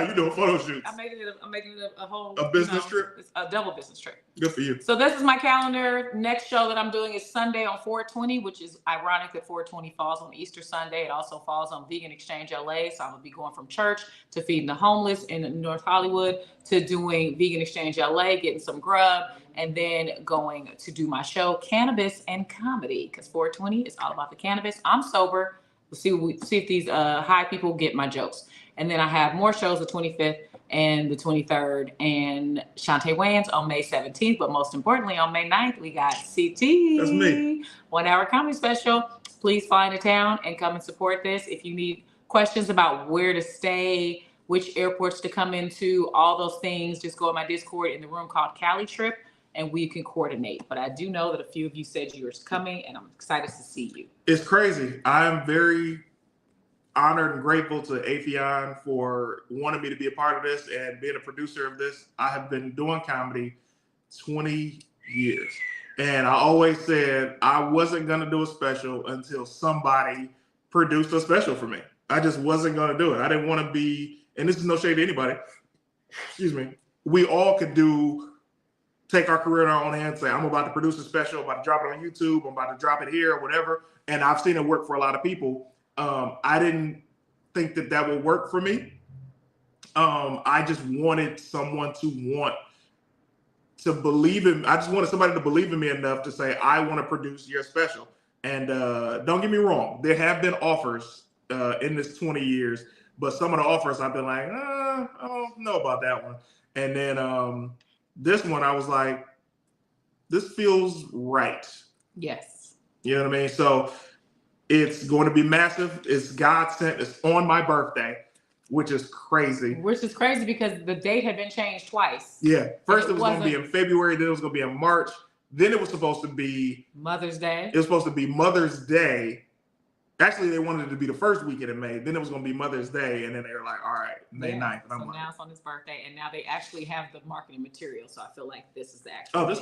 you're doing photo shoots. I'm making it a whole... A business trip? A double business trip. Good for you. So this is my calendar. Next show that I'm doing is Sunday on 4/20, which is ironic that 4/20 falls on Easter Sunday. It also falls on Vegan Exchange LA. So I'm going to be going from church to feeding the homeless in North Hollywood to doing Vegan Exchange LA, getting some grub, and then going to do my show, Cannabis and Comedy, because 4/20 is all about the cannabis. I'm sober. We'll see if these high people get my jokes. And then I have more shows the 25th and the 23rd and Shantae Wayans on May 17th. But most importantly, on May 9th, we got CT. That's me. 1 hour comedy special. Please fly into town and come and support this. If you need questions about where to stay, which airports to come into, all those things, just go in my Discord in the room called Cali Tripp and we can coordinate. But I do know that a few of you said you were coming and I'm excited to see you. It's crazy. I'm very honored and grateful to Afion for wanting me to be a part of this and being a producer of this. I have been doing comedy 20 years. And I always said I wasn't going to do a special until somebody produced a special for me. I just wasn't going to do it. I didn't want to be, and this is no shade to anybody, excuse me, we all could take our career in our own hands, say, I'm about to produce a special, I'm about to drop it on YouTube, I'm about to drop it here or whatever. And I've seen it work for a lot of people. I didn't think that would work for me. I just wanted someone to want to believe in, I just wanted somebody to believe in me enough to say, I want to produce your special. And don't get me wrong, there have been offers in this 20 years, but some of the offers I've been like, I don't know about that one. And then this one, I was like, this feels right. Yes. You know what I mean? So it's going to be massive. It's God sent. It's on my birthday, which is crazy. Which is crazy because the date had been changed twice. Yeah. First, it was going to be in February. Then it was going to be in March. Then it was supposed to be Mother's Day. It was supposed to be Mother's Day. Actually, they wanted it to be the first weekend in May. Then it was going to be Mother's Day. And then they were like, all right, May 9th. And so now it's on his birthday. And now they actually have the marketing material. So I feel like this is the actual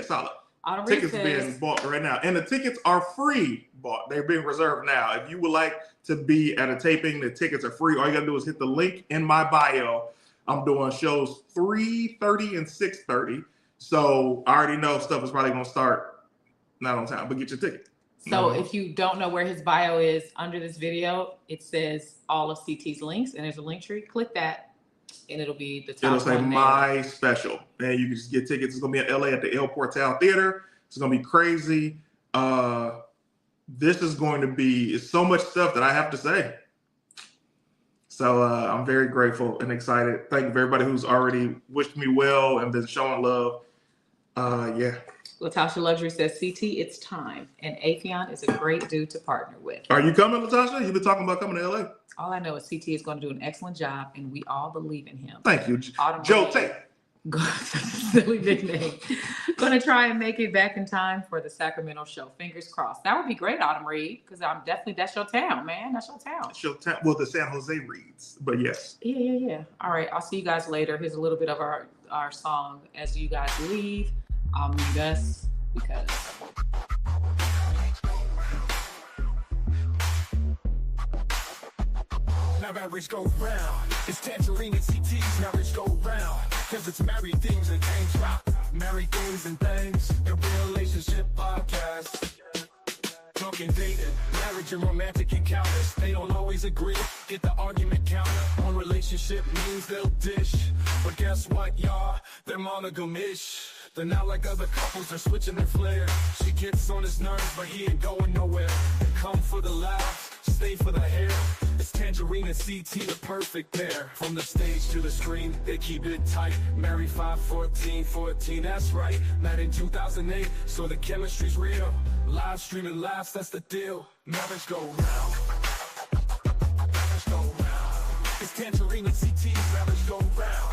solid. Autumn Tickets being bought right now. And the tickets are free bought. They're being reserved now. If you would like to be at a taping, the tickets are free. All you got to do is hit the link in my bio. I'm doing shows 3:30 and 6:30. So I already know stuff is probably going to start not on time, but get your ticket. So if you don't know where his bio is, under this video, it says all of CT's links, and there's a link tree. Click that, and it'll be the top. It'll say one my special, and you can just get tickets. It's gonna be in LA at the El Portal Theater. It's gonna be crazy. This is going to be, it's so much stuff that I have to say. So I'm very grateful and excited. Thank you for everybody who's already wished me well and been showing love. Yeah. Latasha Luxury says, CT, it's time. And Afion is a great dude to partner with. Are you coming, Latasha? You've been talking about coming to LA. All I know is CT is going to do an excellent job, and we all believe in him. Thank you. Autumn Joe Reed, Tate. silly nickname. Going to try and make it back in time for the Sacramento show. Fingers crossed. That would be great, Autumn Reed, because that's your town, man. That's your town. Well, the San Jose Reeds, but yes. Yeah. All right, I'll see you guys later. Here's a little bit of our song as you guys leave. I'll mute us because... Now marriage go round. It's Tanjareen and CT's marriage go round. Cause it's married things and things rock. Married things and things. The relationship podcast. Talking dating, marriage and romantic encounters. They don't always agree. Get the argument counter. On relationship means they'll dish. But guess what, y'all? They're monogamish. They're not like other couples, they're switching their flair. She gets on his nerves, but he ain't going nowhere. They come for the laughs, stay for the hair. It's Tanjareen and CT, the perfect pair. From the stage to the screen, they keep it tight. Married 5-14, that's right. Met in 2008, so the chemistry's real. Live streaming laughs, that's the deal. Marriage go round. Marriage go round. It's Tanjareen and CT, marriage go round.